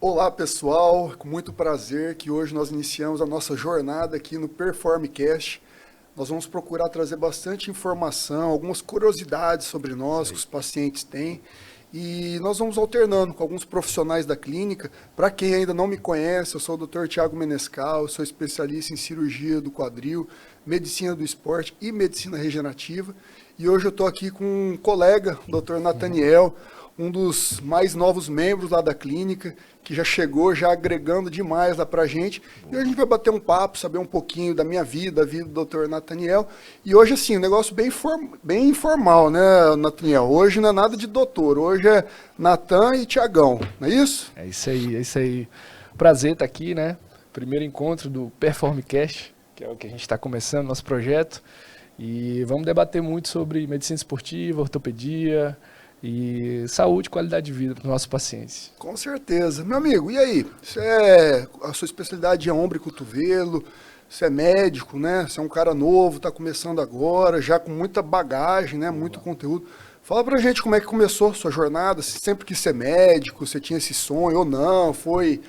Olá pessoal, com muito prazer que hoje nós iniciamos a nossa jornada aqui no Performcast. Nós vamos procurar trazer bastante informação, algumas curiosidades sobre nós que os pacientes têm. E nós vamos alternando com alguns profissionais da clínica. Para quem ainda não me conhece, eu sou o Dr. Thiago Menescal, eu sou especialista em cirurgia do quadril, medicina do esporte e medicina regenerativa. E hoje eu estou aqui com um colega, o Dr. Nathaniel, um dos mais novos membros lá da clínica, que já chegou, já agregando demais lá pra gente. E hoje a gente vai bater um papo, saber um pouquinho da minha vida, da vida do Dr. Nathaniel. E hoje, assim, um negócio bem informal, né, Nathaniel? Hoje não é nada de doutor, hoje é Natan e Tiagão, não é isso? É isso aí, é isso aí. Prazer estar aqui, né? Primeiro encontro do Performcast, que é o que a gente está começando, nosso projeto. E vamos debater muito sobre medicina esportiva, ortopedia e saúde e qualidade de vida para os nossos pacientes. Com certeza. Meu amigo, e aí? A sua especialidade é ombro e cotovelo, você é médico, né? Você é um cara novo, está começando agora, já com muita bagagem, né? Muito conteúdo. Fala pra gente como é que começou a sua jornada, se sempre quis ser médico, você tinha esse sonho ou não, foi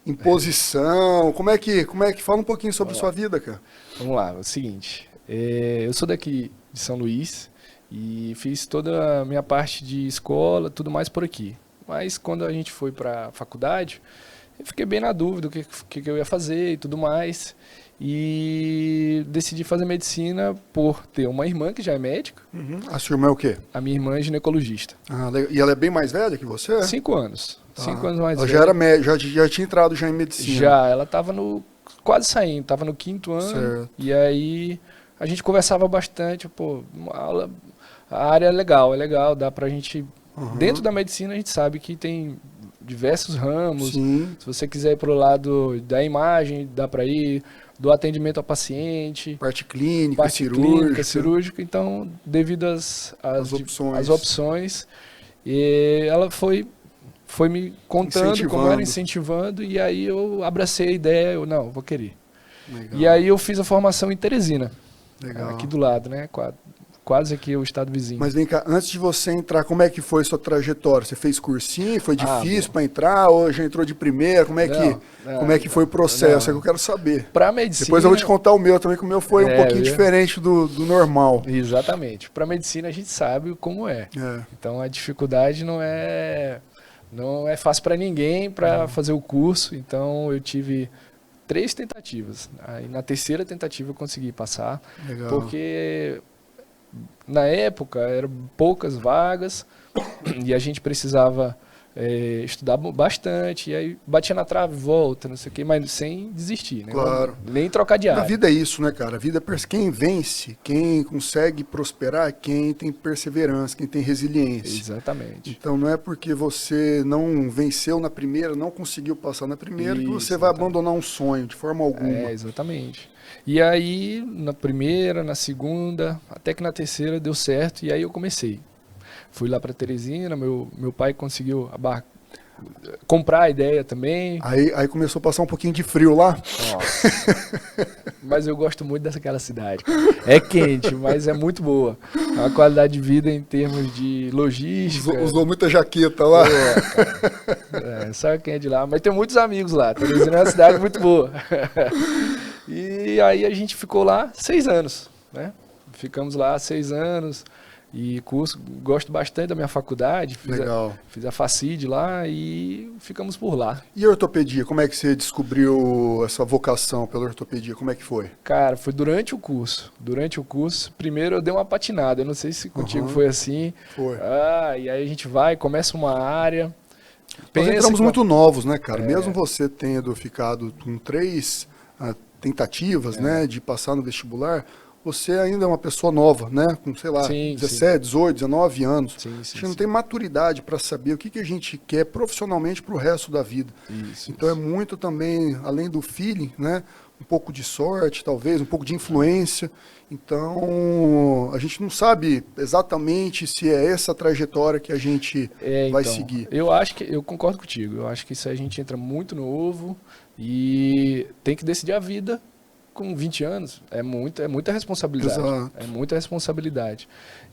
imposição, como é que fala um pouquinho sobre a sua vida, cara? Vamos lá, é o seguinte, eu sou daqui de São Luís, e fiz toda a minha parte de escola, tudo mais por aqui. Mas quando a gente foi para a faculdade, eu fiquei bem na dúvida do que eu ia fazer e tudo mais. E decidi fazer medicina por ter uma irmã que já é médica. Uhum. A sua irmã é o quê? A minha irmã é ginecologista. Ah, e ela é bem mais velha que você? 5 anos. Tá. 5 anos mais ela velha. Já era médica, já tinha entrado já em medicina? Já, ela estava quase saindo, estava no 5º ano. Certo. E aí a gente conversava bastante, pô, uma aula... A área é legal, dá pra gente... Uhum. Dentro da medicina a gente sabe que tem diversos ramos. Sim. Se você quiser ir pro lado da imagem, dá pra ir, do atendimento ao paciente. Parte clínica, cirúrgica. Então, devido às opções, e ela foi me contando como era, incentivando, e aí eu abracei a ideia, não, vou querer. Legal. E aí eu fiz a formação em Teresina. Legal. Aqui do lado, né? Quase aqui o estado vizinho. Mas vem cá, antes de você entrar, como é que foi a sua trajetória? Você fez cursinho? Foi difícil para entrar? Ou já entrou de primeira? Como é que foi o processo? É que eu quero saber. Para medicina... Depois eu vou te contar o meu também, que o meu foi um pouquinho diferente do normal. Exatamente. Para medicina a gente sabe como é. Então a dificuldade não é fácil para ninguém para fazer o curso. Então eu tive 3 tentativas. Aí na terceira tentativa eu consegui passar. Legal. Porque... Na época, eram poucas vagas e a gente precisava estudar bastante. E aí batia na trave, volta, não sei o quê, mas sem desistir, né? Claro. Nem trocar de área. A vida é isso, né, cara? A vida é quem vence, quem consegue prosperar, quem tem perseverança, quem tem resiliência. Exatamente. Então não é porque você não venceu na primeira, não conseguiu passar na primeira, que você vai abandonar um sonho, de forma alguma. Exatamente. E aí, na primeira, na segunda, até que na terceira deu certo, e aí eu comecei. Fui lá para Teresina, meu pai conseguiu comprar a ideia também. Aí começou a passar um pouquinho de frio lá? Nossa. Mas eu gosto muito daquela cidade. É quente, mas é muito boa. É uma qualidade de vida em termos de logística. Usou muita jaqueta lá? Cara. Só quem é de lá. Mas tem muitos amigos lá. Teresina é uma cidade muito boa. E aí a gente ficou lá 6 anos, né? Ficamos lá 6 anos e gosto bastante da minha faculdade, fiz a Facid lá e ficamos por lá. E a ortopedia, como é que você descobriu essa vocação pela ortopedia? Como é que foi? Cara, foi durante o curso. Durante o curso, primeiro eu dei uma patinada, eu não sei se contigo foi assim. Foi. E aí a gente começa uma área. Nós entramos muito novos, né, cara? Mesmo você tendo ficado com 3 tentativas, né, de passar no vestibular, você ainda é uma pessoa nova, né, com, sei lá, 17, 18, 19 anos. A gente não tem maturidade para saber o que a gente quer profissionalmente para o resto da vida. Então é muito também, além do feeling, né, um pouco de sorte, talvez, um pouco de influência. Então, a gente não sabe exatamente se é essa trajetória que a gente vai seguir. Eu concordo contigo. Eu acho que isso a gente entra muito novo e tem que decidir a vida com 20 anos. É muita responsabilidade. Exato. É muita responsabilidade.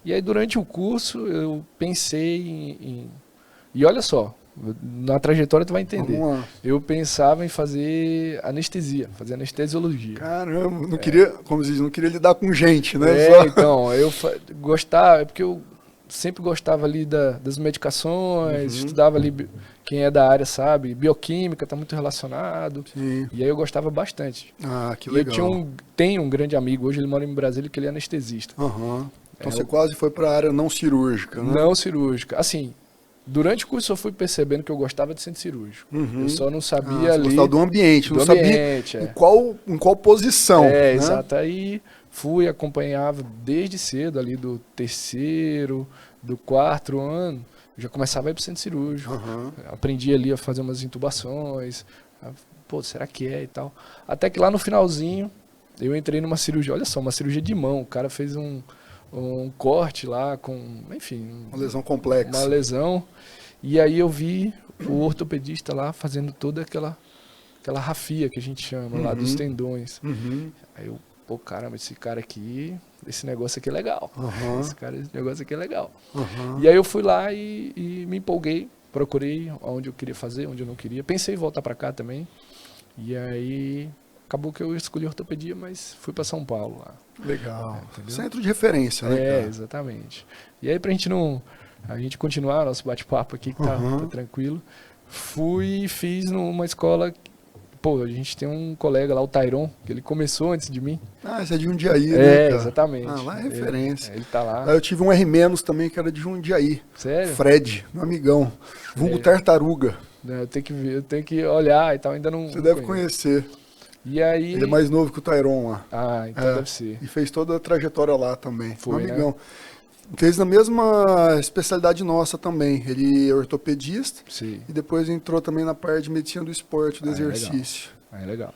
E aí, durante o curso, eu pensei E olha só, Na trajetória tu vai entender. Vamos lá. Eu pensava em fazer anestesia, fazer anestesiologia. Caramba, não queria, como se diz, não queria lidar com gente, né? Então, eu gostava, é porque eu sempre gostava ali das medicações, estudava ali, quem é da área sabe, bioquímica, tá muito relacionado. Sim. E aí eu gostava bastante. Ah, que E legal. eu tenho um grande amigo, hoje ele mora em Brasília, que ele é anestesista. Aham. Então você quase foi para a área não cirúrgica, né? Não cirúrgica. Assim, durante o curso eu fui percebendo que eu gostava de centro cirúrgico. Eu só não sabia você ali... gostava do ambiente, não ambiente, sabia em qual posição. É, né? exato. Aí fui, acompanhava desde cedo ali do 3º, do 4º ano, já começava a ir pro centro cirúrgico. Aprendi ali a fazer umas intubações. Pô, será que é e tal? Até que lá no finalzinho, eu entrei numa cirurgia, olha só, uma cirurgia de mão. O cara fez um corte lá com, enfim... Uma lesão complexa. Uma lesão. E aí eu vi o ortopedista lá fazendo toda aquela rafia que a gente chama lá dos tendões. Aí eu, pô, caramba, esse negócio aqui é legal. Esse negócio aqui é legal. E aí eu fui lá e me empolguei, procurei onde eu queria fazer, onde eu não queria. Pensei em voltar para cá também. E aí acabou que eu escolhi ortopedia, mas fui para São Paulo lá. Legal. Centro de referência, né? É, exatamente. E aí pra gente continuar nosso bate-papo aqui, que tá tranquilo, fui e fiz numa escola. Pô, a gente tem um colega lá, o Tairon, que ele começou antes de mim. Ah, esse é de Jundiaí, né, cara? Exatamente. Ah, lá é referência. Ele tá lá. Lá eu tive um R- também, que era de Jundiaí. Sério? Fred, meu amigão. Vulgo Tartaruga. Eu tenho que olhar e tal, ainda não... Você deve conhecer. E aí... Ele é mais novo que o Tairon lá. Ah, então deve ser. E fez toda a trajetória lá também. Foi, meu amigão. Né? Fez na mesma especialidade nossa também. Ele é ortopedista. Sim. E depois entrou também na parte de medicina do esporte, do exercício. É legal.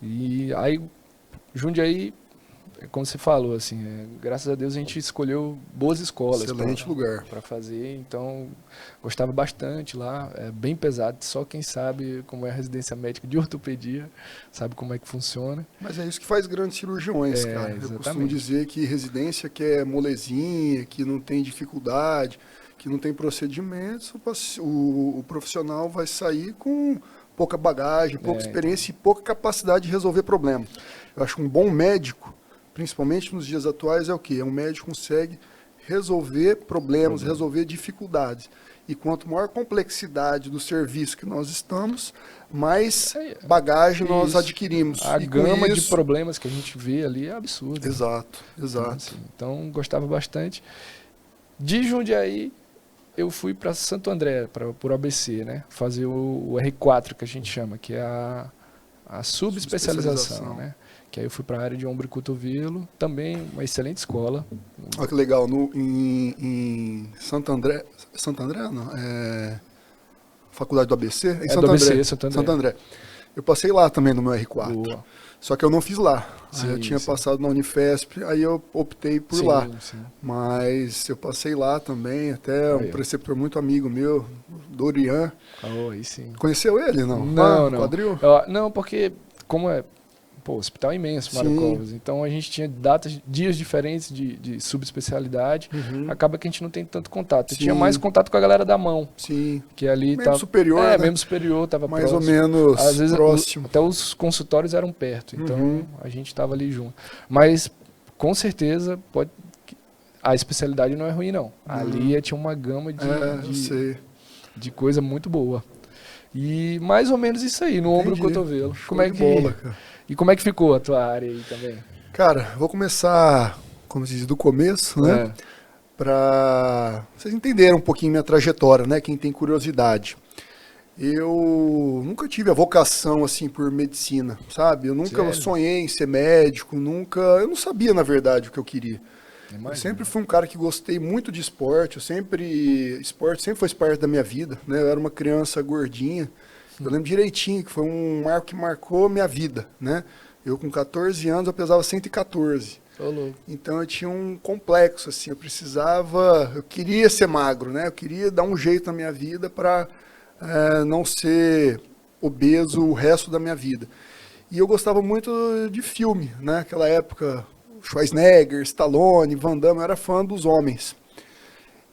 E aí, Jundiaí, como você falou, assim, graças a Deus a gente escolheu boas escolas. Excelente lugar. Para fazer, então gostava bastante lá, é bem pesado, só quem sabe como é a residência médica de ortopedia, sabe como é que funciona. Mas é isso que faz grandes cirurgiões, cara. Exatamente. Eu costumo dizer que residência que é molezinha, que não tem dificuldade, que não tem procedimentos, o profissional vai sair com pouca bagagem, pouca experiência e pouca capacidade de resolver problema. Eu acho que um bom médico, principalmente nos dias atuais, é o quê? É um médico que consegue resolver problemas, resolver dificuldades. E quanto maior a complexidade do serviço que nós estamos, mais bagagem nós adquirimos. A gama de problemas que a gente vê ali é absurda. Exato, exato. Então, gostava bastante. De Jundiaí, eu fui para Santo André, por ABC, né? Fazer o R4, que a gente chama, que é a subespecialização, né? Que aí eu fui para a área de ombro e cotovelo, também uma excelente escola. Olha que legal, em Santo André não, faculdade do ABC? Em Santo André. Santo André. Eu passei lá também no meu R4, Boa. Só que eu não fiz lá. Sim, eu tinha passado na Unifesp, aí eu optei por lá. Sim. Mas eu passei lá também, até um preceptor muito amigo meu, Dorian. Aí sim. Conheceu ele, não? Não. Quadril? Não, porque como é... Pô, o hospital é imenso, Mário Covas. Então a gente tinha dias diferentes de subespecialidade. Acaba que a gente não tem tanto contato. Eu tinha mais contato com a galera da mão. Sim. Que ali mesmo superior, né? mesmo superior, tava mais próximo. ou menos às vezes, próximo. Até os consultórios eram perto. Então a gente estava ali junto. Mas com certeza a especialidade não é ruim, não. Ali tinha uma gama de coisa muito boa. E mais ou menos isso aí, no ombro e cotovelo. E como é que ficou a tua área aí também? Cara, vou começar, como se diz, do começo, né? Para vocês entenderem um pouquinho minha trajetória, né? Quem tem curiosidade. Eu nunca tive a vocação, assim, por medicina, sabe? Eu nunca sonhei em ser médico, eu não sabia, na verdade, o que eu queria. Eu sempre fui um cara que gostei muito de esporte, esporte sempre fez parte da minha vida, né? Eu era uma criança gordinha, eu lembro direitinho que foi um marco que marcou minha vida, né? Eu com 14 anos eu pesava 114. Então eu tinha um complexo, assim, eu queria ser magro, né? Eu queria dar um jeito na minha vida para não ser obeso o resto da minha vida. E eu gostava muito de filme, né? Naquela época, Schwarzenegger, Stallone, Van Damme, eu era fã dos homens.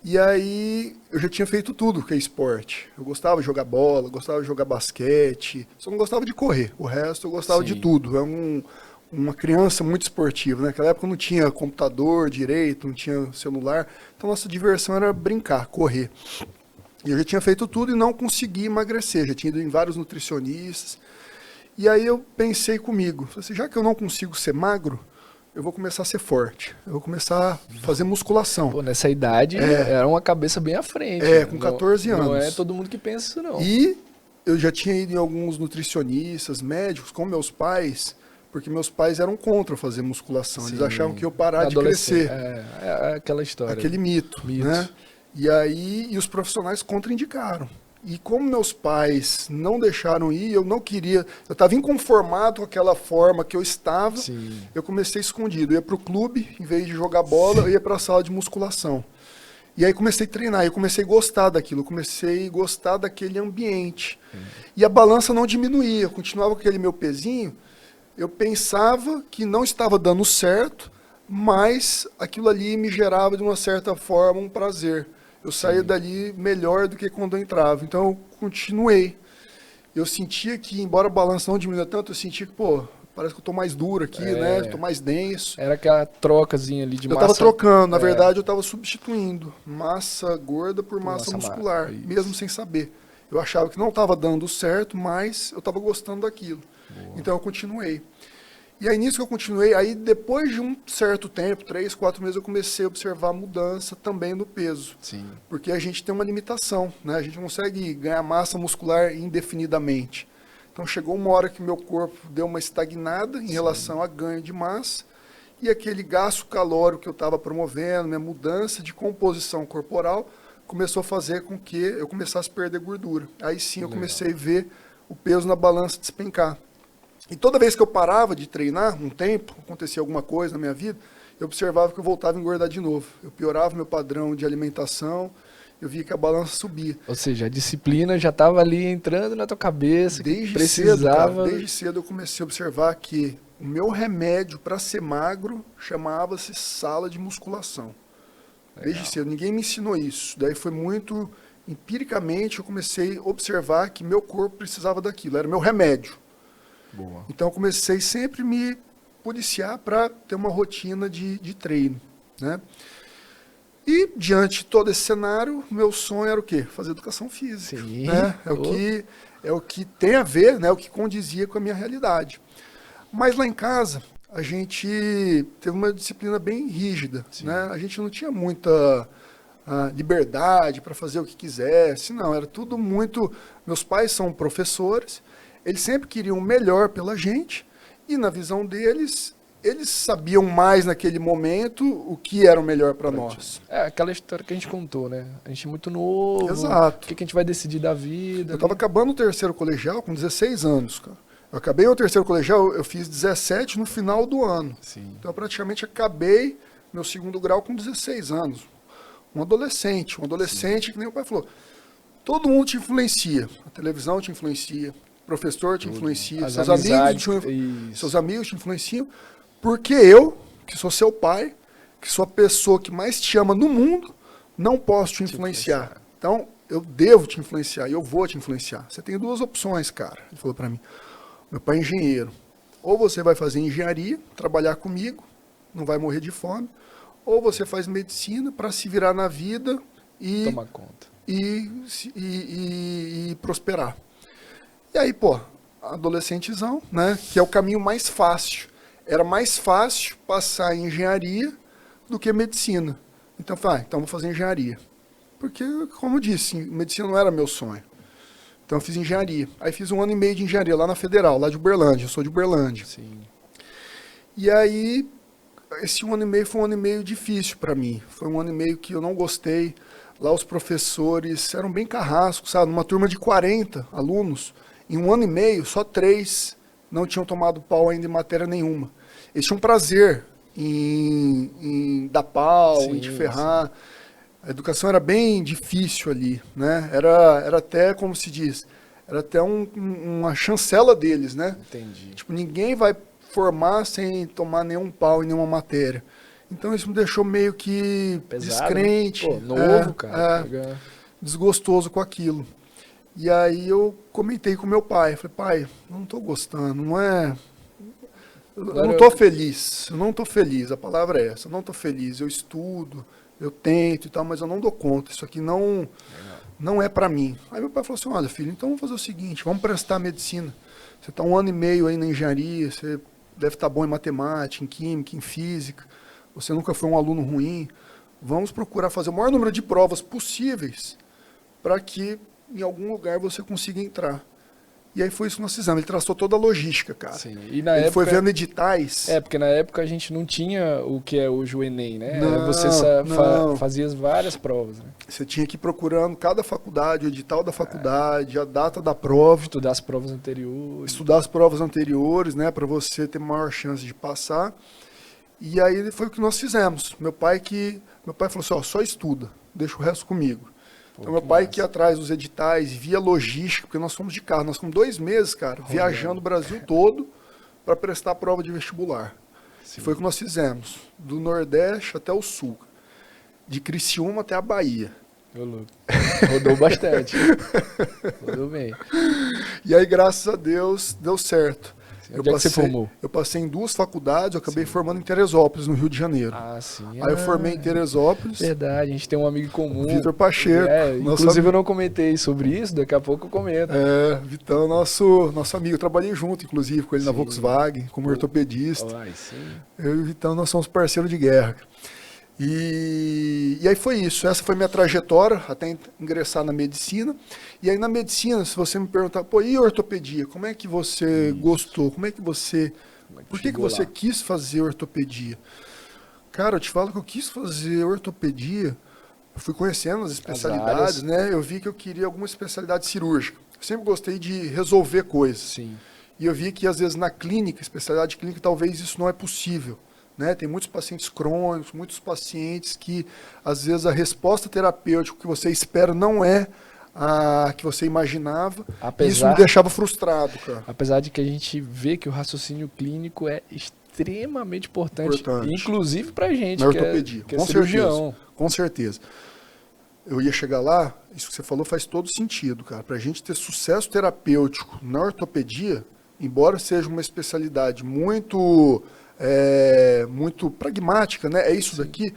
E aí eu já tinha feito tudo que é esporte. Eu gostava de jogar bola, gostava de jogar basquete, só não gostava de correr. O resto eu gostava de tudo. Uma criança muito esportiva. Naquela época não tinha computador direito, não tinha celular. Então nossa diversão era brincar, correr. E eu já tinha feito tudo e não consegui emagrecer. Já tinha ido em vários nutricionistas. E aí eu pensei comigo, falei assim, já que eu não consigo ser magro, eu vou começar a ser forte. Eu vou começar a fazer musculação. Pô, nessa idade era uma cabeça bem à frente. Com 14 anos. Não é todo mundo que pensa isso, não. E eu já tinha ido em alguns nutricionistas, médicos, com meus pais, porque meus pais eram contra fazer musculação. Sim. Eles achavam que eu parar de crescer. É aquela história. Aquele mito. Né? E aí, os profissionais contraindicaram. E como meus pais não deixaram ir, eu não queria, eu estava inconformado com aquela forma que eu estava, eu comecei escondido. Eu ia para o clube, em vez de jogar bola, eu ia para a sala de musculação. E aí comecei a treinar, eu comecei a gostar daquilo, comecei a gostar daquele ambiente. E a balança não diminuía, eu continuava com aquele meu pezinho, eu pensava que não estava dando certo, mas aquilo ali me gerava de uma certa forma um prazer. Eu saía dali melhor do que quando eu entrava. Então, eu continuei. Eu sentia que, embora a balança não diminuía tanto, eu sentia que, pô, parece que eu tô mais duro aqui, né? Tô mais denso. Era aquela trocazinha ali de massa. Eu tava trocando. Na verdade, eu tava substituindo massa gorda por massa muscular, mesmo sem saber. Eu achava que não estava dando certo, mas eu estava gostando daquilo. Boa. Então, eu continuei. E aí, nisso que eu continuei, aí depois de um certo tempo, 3, 4 meses, eu comecei a observar a mudança também no peso. Sim. Porque a gente tem uma limitação, né? A gente não consegue ganhar massa muscular indefinidamente. Então, chegou uma hora que meu corpo deu uma estagnada em relação a ganho de massa, e aquele gasto calórico que eu estava promovendo, minha mudança de composição corporal, começou a fazer com que eu começasse a perder gordura. Aí sim, eu comecei a ver o peso na balança despencar. E toda vez que eu parava de treinar, um tempo, acontecia alguma coisa na minha vida, eu observava que eu voltava a engordar de novo. Eu piorava meu padrão de alimentação, eu via que a balança subia. Ou seja, a disciplina já estava ali entrando na tua cabeça, desde precisava... Cedo, cara, desde cedo eu comecei a observar que o meu remédio para ser magro chamava-se sala de musculação. Legal. Desde cedo, ninguém me ensinou isso. Daí foi muito empiricamente, eu comecei a observar que meu corpo precisava daquilo, era meu remédio. Boa. Então eu comecei sempre a me policiar para ter uma rotina de treino, né? E diante de todo esse cenário, meu sonho era o quê? Fazer educação física. Sim. Né? É o que tem a ver, né? O que condizia com a minha realidade. Mas lá em casa, a gente teve uma disciplina bem rígida, né? A gente não tinha muita liberdade para fazer o que quisesse, não, era tudo muito... Meus pais são professores, eles sempre queriam o melhor pela gente, e na visão deles, eles sabiam mais naquele momento o que era o melhor para nós. É aquela história que a gente contou, né? A gente é muito novo. Exato. O que a gente vai decidir da vida? Eu estava acabando o terceiro colegial com 16 anos, cara. Eu acabei o terceiro colegial, eu fiz 17 no final do ano. Sim. Então eu praticamente acabei meu segundo grau com 16 anos. Um adolescente que nem o pai falou. Todo mundo te influencia. A televisão te influencia. Professor te influencia, seus amigos te influenciam, porque eu, que sou seu pai, que sou a pessoa que mais te ama no mundo, não posso te influenciar. Então, eu devo te influenciar e eu vou te influenciar. Você tem duas opções, cara. Ele falou para mim. Meu pai é engenheiro. Ou você vai fazer engenharia, trabalhar comigo, não vai morrer de fome, ou você faz medicina para se virar na vida e tomar conta. E prosperar. E aí, pô, adolescentezão, né, que é o caminho mais fácil. Era mais fácil passar em engenharia do que medicina. Então, então vou fazer engenharia. Porque, como eu disse, medicina não era meu sonho. Então eu fiz engenharia. Aí fiz 1 ano e meio de engenharia lá na Federal, lá de Uberlândia. Eu sou de Uberlândia. Sim. E aí, esse 1 ano e meio foi um ano e meio difícil para mim. Foi um ano e meio que eu não gostei. Lá os professores eram bem carrascos, sabe? Numa turma de 40 alunos, em 1 ano e meio, só 3 não tinham tomado pau ainda em matéria nenhuma. Eles tinham prazer em dar pau, em te ferrar. A educação era bem difícil ali, né? Era até, como se diz, era até uma chancela deles, né? Entendi. Tipo, ninguém vai formar sem tomar nenhum pau em nenhuma matéria. Então isso me deixou meio que Pesado, descrente. né? Pô, novo, cara. Desgostoso com aquilo. E aí eu comentei com meu pai. Falei, pai, não tô gostando, não é... Eu não tô feliz, eu não tô feliz, a palavra é essa, eu não tô feliz, eu estudo, eu tento e tal, mas eu não dou conta, isso aqui não é para mim. Aí meu pai falou assim, olha filho, então vamos fazer o seguinte, vamos prestar medicina. Você está 1 ano e meio aí na engenharia, você deve estar bom em matemática, em química, em física, você nunca foi um aluno ruim, vamos procurar fazer o maior número de provas possíveis para que em algum lugar você consiga entrar. E aí foi isso que nós fizemos. Ele traçou toda a logística, cara. Sim. E na ele época, foi vendo editais. Porque na época a gente não tinha o que é hoje o Enem, né? Não, você fazia várias provas, né? Você tinha que ir procurando cada faculdade, o edital da faculdade, a data da prova. Estudar as provas anteriores. Estudar as provas anteriores, né? Para você ter maior chance de passar. E aí foi o que nós fizemos. Meu pai falou assim, ó, só estuda, deixa o resto comigo. Então, meu pai que ia atrás dos editais, via logística, porque nós fomos de carro. Nós fomos 2 meses, cara, viajando o Brasil todo para prestar a prova de vestibular. Sim. E foi o que nós fizemos, do Nordeste até o Sul, de Criciúma até a Bahia. Rodou bastante. Rodou bem. E aí, graças a Deus, deu certo. Onde é que você formou? Eu passei em 2 faculdades, eu acabei formando em Teresópolis, no Rio de Janeiro. Ah, sim. Aí eu formei em Teresópolis. Verdade, a gente tem um amigo comum. Vitor Pacheco. Inclusive eu não comentei sobre isso, daqui a pouco eu comento. Vitão, nosso amigo, eu trabalhei junto, inclusive, com ele na Volkswagen, como ortopedista. Sim. Eu e o Vitão, nós somos parceiros de guerra. E aí foi isso, essa foi minha trajetória até ingressar na medicina. E aí na medicina, se você me perguntar, pô, e ortopedia? Como é que você gostou? Como é que você... Por que você quis fazer ortopedia? Cara, eu te falo que eu quis fazer ortopedia, eu fui conhecendo as especialidades, né? Eu vi que eu queria alguma especialidade cirúrgica. Eu sempre gostei de resolver coisas. Sim. E eu vi que às vezes na clínica, especialidade clínica, talvez isso não é possível. Né? Tem muitos pacientes crônicos, muitos pacientes que, às vezes, a resposta terapêutica que você espera não é a que você imaginava. E isso me deixava frustrado, cara. Apesar de que a gente vê que o raciocínio clínico é extremamente importante. Inclusive pra gente, na ortopedia, que é cirurgião. Com certeza. Eu ia chegar lá, isso que você falou faz todo sentido, cara. Pra gente ter sucesso terapêutico na ortopedia, embora seja uma especialidade muito pragmática, né? É isso daqui,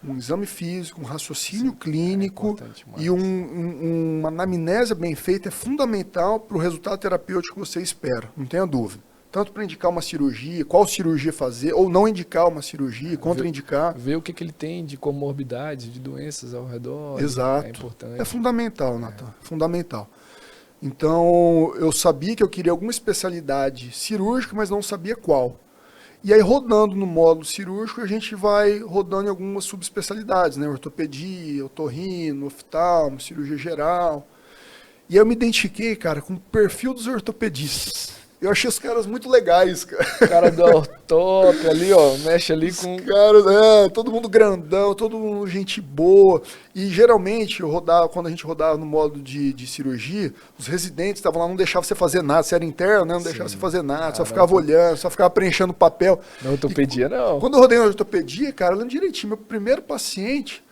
um exame físico, um raciocínio clínico e uma anamnese bem feita é fundamental para o resultado terapêutico que você espera, não tenha dúvida. Tanto para indicar uma cirurgia, qual cirurgia fazer, ou não indicar uma cirurgia, contraindicar. Ver o que ele tem de comorbidades, de doenças ao redor. Exato. É importante. É fundamental, Nathan, fundamental. Então, eu sabia que eu queria alguma especialidade cirúrgica, mas não sabia qual. E aí, rodando no módulo cirúrgico, a gente vai rodando em algumas subespecialidades, né? Ortopedia, otorrino, oftalmo, cirurgia geral. E aí eu me identifiquei, cara, com o perfil dos ortopedistas. Eu achei os caras muito legais, cara. O cara do ortope ali, ó, mexe ali com... Os caras, todo mundo grandão, todo mundo gente boa. E geralmente, quando a gente rodava no módulo de cirurgia, os residentes estavam lá, não deixavam você fazer nada. Você era interno, né? Não deixava você fazer nada, só ficava olhando, só ficava preenchendo papel. Na ortopedia, não. Quando eu rodei na ortopedia, cara, eu lembro direitinho, meu primeiro paciente,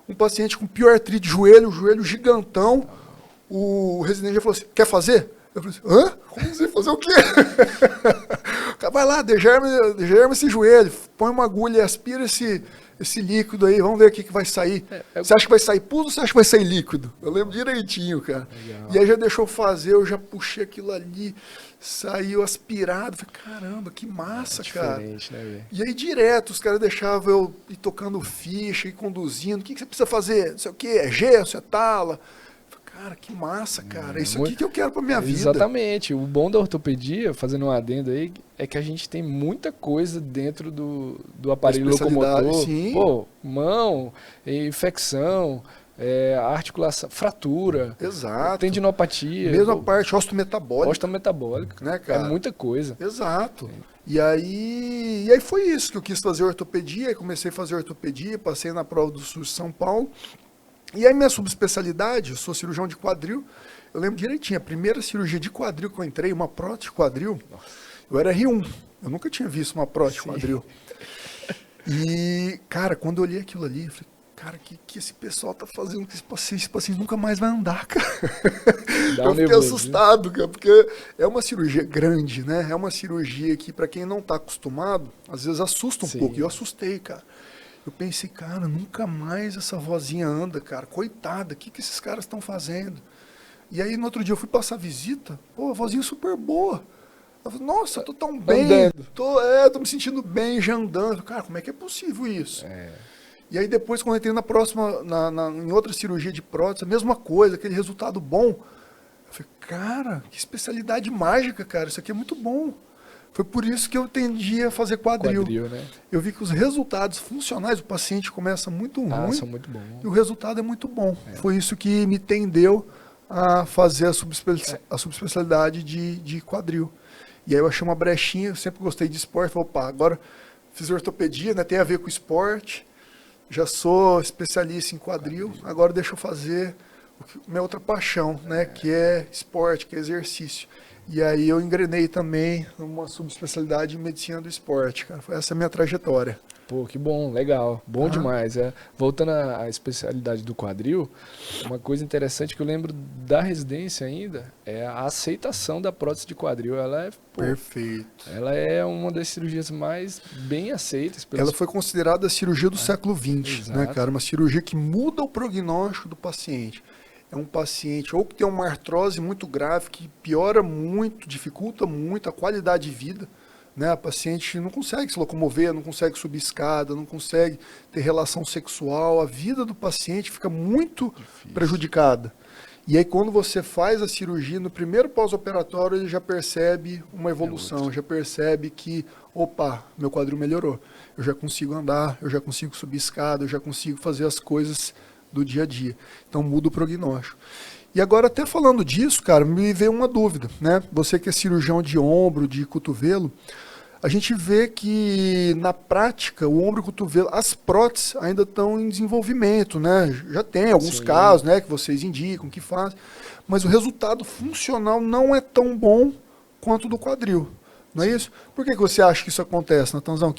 um paciente com pioartrite de joelho gigantão, o residente já falou assim, quer fazer? Eu falei assim, hã? Como assim? Fazer o quê? Vai lá, degerma esse joelho, põe uma agulha e aspira esse líquido aí, vamos ver o que vai sair. Você acha que vai sair pus ou você acha que vai sair líquido? Eu lembro direitinho, cara. Legal. E aí já deixou fazer, eu já puxei aquilo ali, saiu aspirado. Falei, caramba, que massa, cara. Né, e aí direto, os caras deixavam eu ir tocando ficha, ir conduzindo. O que você precisa fazer? Não sei o quê, é gesso, é tala. Cara, que massa, cara. É isso aqui que eu quero pra minha vida. Exatamente. O bom da ortopedia, fazendo um adendo aí, é que a gente tem muita coisa dentro do aparelho locomotor. Sim. Pô, mão, infecção, articulação, fratura. Exato. Tendinopatia. Mesma parte, osteometabólica. Osteometabólica. Né, cara? É muita coisa. Exato. E aí foi isso que eu quis fazer ortopedia. Aí comecei a fazer ortopedia, passei na prova do SUS de São Paulo. E aí minha subespecialidade, eu sou cirurgião de quadril, eu lembro direitinho, a primeira cirurgia de quadril que eu entrei, uma prótese de quadril, eu era R1, eu nunca tinha visto uma prótese de quadril. E, cara, quando eu olhei aquilo ali, eu falei, cara, que esse pessoal tá fazendo com esse paciente nunca mais vai andar, cara. Dá Eu um fiquei nervoso, assustado, cara, porque é uma cirurgia grande, né? É uma cirurgia que, pra quem não tá acostumado, às vezes assusta um Sim. pouco. E eu assustei, cara. Eu pensei, cara, nunca mais essa vozinha anda, cara. Coitada, o que esses caras estão fazendo? E aí, no outro dia, eu fui passar visita. Pô, a vozinha super boa. Eu falei, nossa, eu tô tão bem. Andando. Tô me sentindo bem, já andando. Cara, como é que é possível isso? É, E aí, depois, quando eu entrei na próxima, em outra cirurgia de prótese, a mesma coisa, aquele resultado bom. Eu falei, cara, que especialidade mágica, cara. Isso aqui é muito bom. Foi por isso que eu tendi a fazer quadril. né? Eu vi que os resultados funcionais do paciente começam muito ruim São muito bons. e o resultado é muito bom. Foi isso que me tendeu a fazer a subespecialidade de quadril. E aí eu achei uma brechinha, eu sempre gostei de esporte. Falei, opa, agora fiz ortopedia, né, tem a ver com esporte. Já sou especialista em quadril, agora deixa eu fazer minha outra paixão, né, que é esporte, que é exercício. E aí eu engrenei também numa subespecialidade em medicina do esporte, cara. Essa é a minha trajetória. Pô, que bom, legal. Bom demais. Voltando à especialidade do quadril, uma coisa interessante que eu lembro da residência ainda é a aceitação da prótese de quadril. Ela é, Perfeito. Ela é uma das cirurgias mais bem aceitas. Ela foi considerada a cirurgia do século XX, né, Exato. cara? Uma cirurgia que muda o prognóstico do paciente. É um paciente ou que tem uma artrose muito grave, que piora muito, dificulta muito a qualidade de vida, né? A paciente não consegue se locomover, não consegue subir escada, não consegue ter relação sexual, a vida do paciente fica muito prejudicada. E aí quando você faz a cirurgia, no primeiro pós-operatório ele já percebe uma evolução, já percebe que, opa, meu quadril melhorou, eu já consigo andar, eu já consigo subir escada, eu já consigo fazer as coisas do dia a dia. Então muda o prognóstico. E agora, até falando disso, cara, me veio uma dúvida, né? Você que é cirurgião de ombro, de cotovelo, a gente vê que na prática o ombro e o cotovelo, as próteses ainda estão em desenvolvimento, né? Já tem alguns casos, né, que vocês indicam, que fazem, mas o resultado funcional não é tão bom quanto o do quadril. Não é isso? Por que você acha que isso acontece, Natanzão?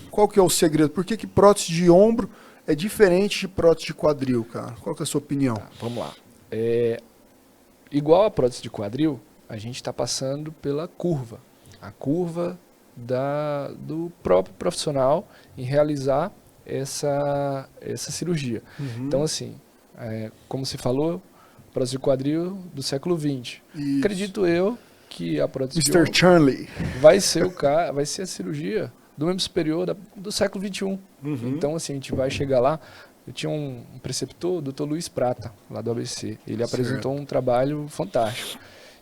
Qual que é o segredo? Por que prótese de ombro é diferente de prótese de quadril, cara? Qual que é a sua opinião? Vamos lá. Igual a prótese de quadril, a gente está passando pela curva. A curva do próprio profissional em realizar essa cirurgia. Então, assim, como se falou, prótese de quadril do século XX. Isso. Acredito eu que a prótese de Mr. ombro Charlie. vai ser a cirurgia do membro superior do século XXI. Então, assim, a gente vai chegar lá. Eu tinha um preceptor, o Dr. Luiz Prata, lá do ABC. Ele apresentou um trabalho fantástico,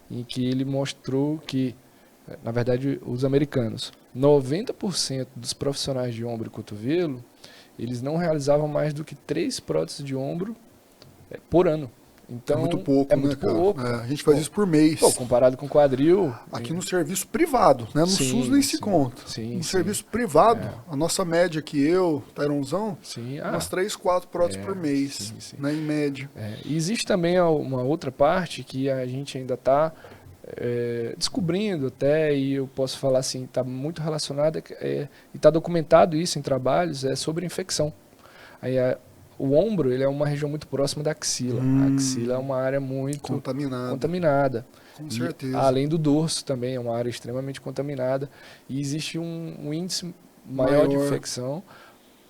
em que ele mostrou que, na verdade, os americanos, 90% dos profissionais de ombro e cotovelo, eles não realizavam mais do que 3 próteses de ombro por ano. Então, é muito pouco, muito pouco. A gente faz isso por mês. Comparado com quadril... Aqui no serviço privado, né? No SUS nem se conta. No serviço privado, a nossa média aqui, eu, Taironzão, umas 3, 4 próteses por mês, né, em média. E existe também uma outra parte que a gente ainda está descobrindo até, e eu posso falar assim, está muito relacionada, e está documentado isso em trabalhos, sobre infecção. Aí o ombro, ele é uma região muito próxima da axila. A axila é uma área muito contaminada. Com certeza. Além do dorso também, é uma área extremamente contaminada. E existe um índice maior de infecção,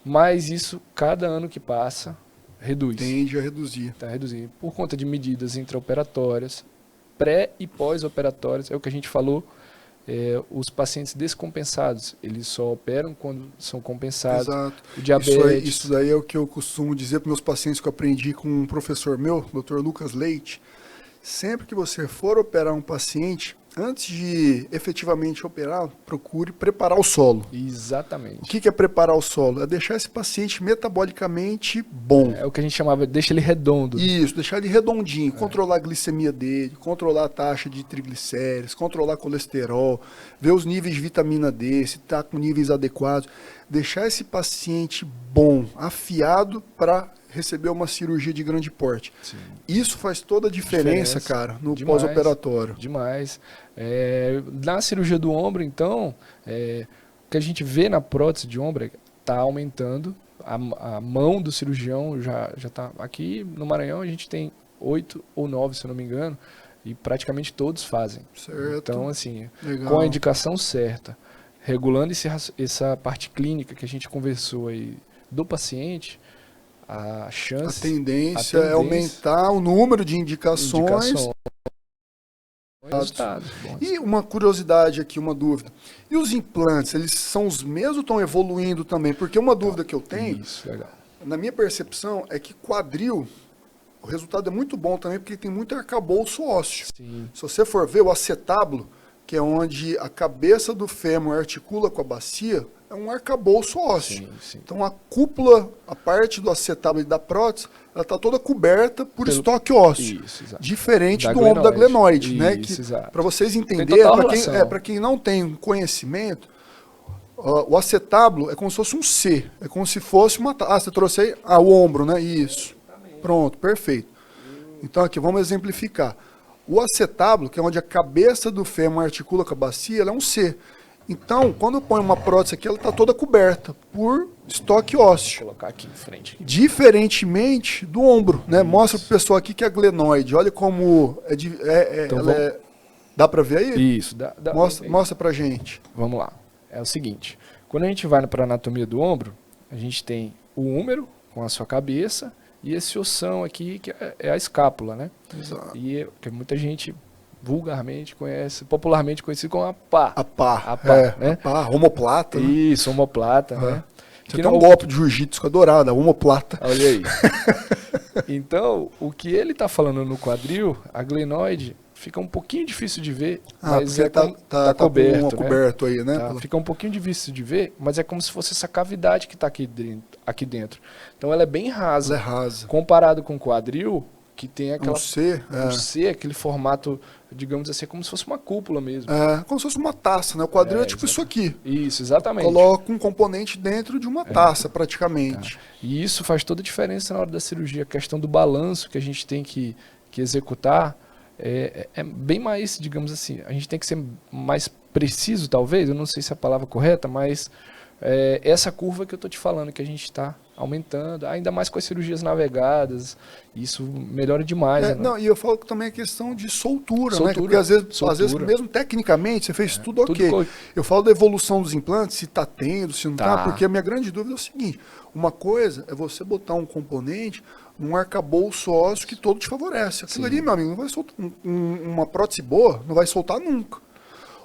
mas isso, cada ano que passa, reduz. Tende a reduzir. Está reduzindo. Por conta de medidas intraoperatórias, pré e pós-operatórias, é o que a gente falou. Os pacientes descompensados, eles só operam quando são compensados. Exato. O diabetes. Isso daí é o que eu costumo dizer para meus pacientes, que eu aprendi com um professor meu, Dr. Lucas Leite. Sempre que você for operar um paciente, antes de efetivamente operar, procure preparar o solo. Exatamente. O que é preparar o solo? É deixar esse paciente metabolicamente bom. É o que a gente chamava, deixa ele redondo. Isso, deixar ele redondinho, controlar a glicemia dele, controlar a taxa de triglicéridos, controlar colesterol, ver os níveis de vitamina D, se está com níveis adequados. Deixar esse paciente bom, afiado para receber uma cirurgia de grande porte. Sim. Isso faz toda a diferença, cara, no pós-operatório. Demais. Na cirurgia do ombro, então, o que a gente vê na prótese de ombro, está aumentando. A mão do cirurgião já está... Aqui no Maranhão a gente tem 8 ou 9, se eu não me engano, e praticamente todos fazem. Certo. Então, assim, Legal. com a indicação certa, regulando essa parte clínica que a gente conversou aí do paciente, a chance... A tendência é aumentar o número de indicações. Resultados. E uma curiosidade aqui, uma dúvida. E os implantes, eles são os mesmos ou estão evoluindo também? Porque uma dúvida que eu tenho, Isso, legal. na minha percepção, é que quadril, o resultado é muito bom também, porque tem muito arcabouço ósseo. Sim. Se você for ver o acetábulo, que é onde a cabeça do fêmur articula com a bacia, é um arcabouço ósseo. Sim, sim. Então a cúpula, a parte do acetábulo e da prótese, ela está toda coberta por estoque ósseo. Isso, exato. Diferente Da do ombro da glenoide, glenoide. né? Isso, exato. Para vocês Tem entenderem, total relação. para quem não tem conhecimento, o acetábulo é como se fosse um C. É como se fosse uma... Ah, você trouxe aí? Ah, o ombro, né? Isso. Pronto, perfeito. Então aqui, vamos exemplificar. O acetábulo, que é onde a cabeça do fêmur articula com a bacia, ela é um C. Então, quando eu ponho uma prótese aqui, ela está toda coberta por estoque ósseo. Vou colocar aqui em frente. Diferentemente do ombro, né? Mostra para o pessoal aqui que é a glenoide. Olha como Então, dá para ver aí? Isso. Mostra para gente. Vamos lá. É o seguinte. Quando a gente vai para a anatomia do ombro, a gente tem o húmero com a sua cabeça e esse ossão aqui, que é a escápula, né? Exato. E que muita gente vulgarmente conhece, popularmente conhecido como a pá. A pá, né? A pá, omoplata. Né? Isso, omoplata, né? Você tem um golpe de jiu-jitsu que eu adorava, a omoplata. Olha aí. Então, o que ele está falando no quadril, a glenoide, fica um pouquinho difícil de ver, mas tá coberto, com né? coberto aí, né? Tá, fica um pouquinho difícil de ver, mas é como se fosse essa cavidade que está aqui dentro. Então ela é bem rasa. Ela é rasa. Comparado com o quadril, que tem aquela... Um C, aquele formato, digamos assim, como se fosse uma cúpula mesmo. É, como se fosse uma taça, né? O quadril é tipo isso aqui. Isso, exatamente. Coloca um componente dentro de uma taça, praticamente. Tá. E isso faz toda a diferença na hora da cirurgia. A questão do balanço que a gente tem que executar é bem mais, digamos assim, a gente tem que ser mais preciso, talvez, eu não sei se é a palavra correta, mas essa curva que eu estou te falando, que a gente está aumentando, ainda mais com as cirurgias navegadas, isso melhora demais. Né? Não, e eu falo também a questão de soltura, né? Porque às vezes, mesmo tecnicamente, você fez tudo ok. Eu falo da evolução dos implantes, se está tendo, se não está, porque a minha grande dúvida é o seguinte, uma coisa é você botar um componente num arcabouço ósseo que todo te favorece. Aquilo ali, meu amigo, não vai soltar uma prótese boa, não vai soltar nunca.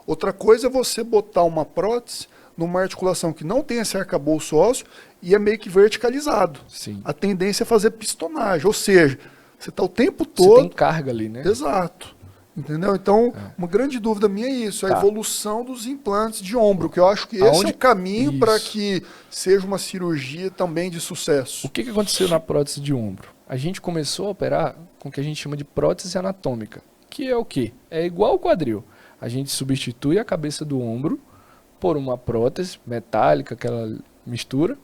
Outra coisa é você botar uma prótese numa articulação que não tem esse arcabouço ósseo e é meio que verticalizado. Sim. A tendência é fazer pistonagem, ou seja, você está o tempo todo... Você tem carga ali, né? Exato. Entendeu? Então, uma grande dúvida minha é isso, a evolução dos implantes de ombro, que eu acho que esse é o caminho para que seja uma cirurgia também de sucesso. O que aconteceu na prótese de ombro? A gente começou a operar com o que a gente chama de prótese anatômica, que é o quê? É igual ao quadril. A gente substitui a cabeça do ombro por uma prótese metálica, aquela mistura,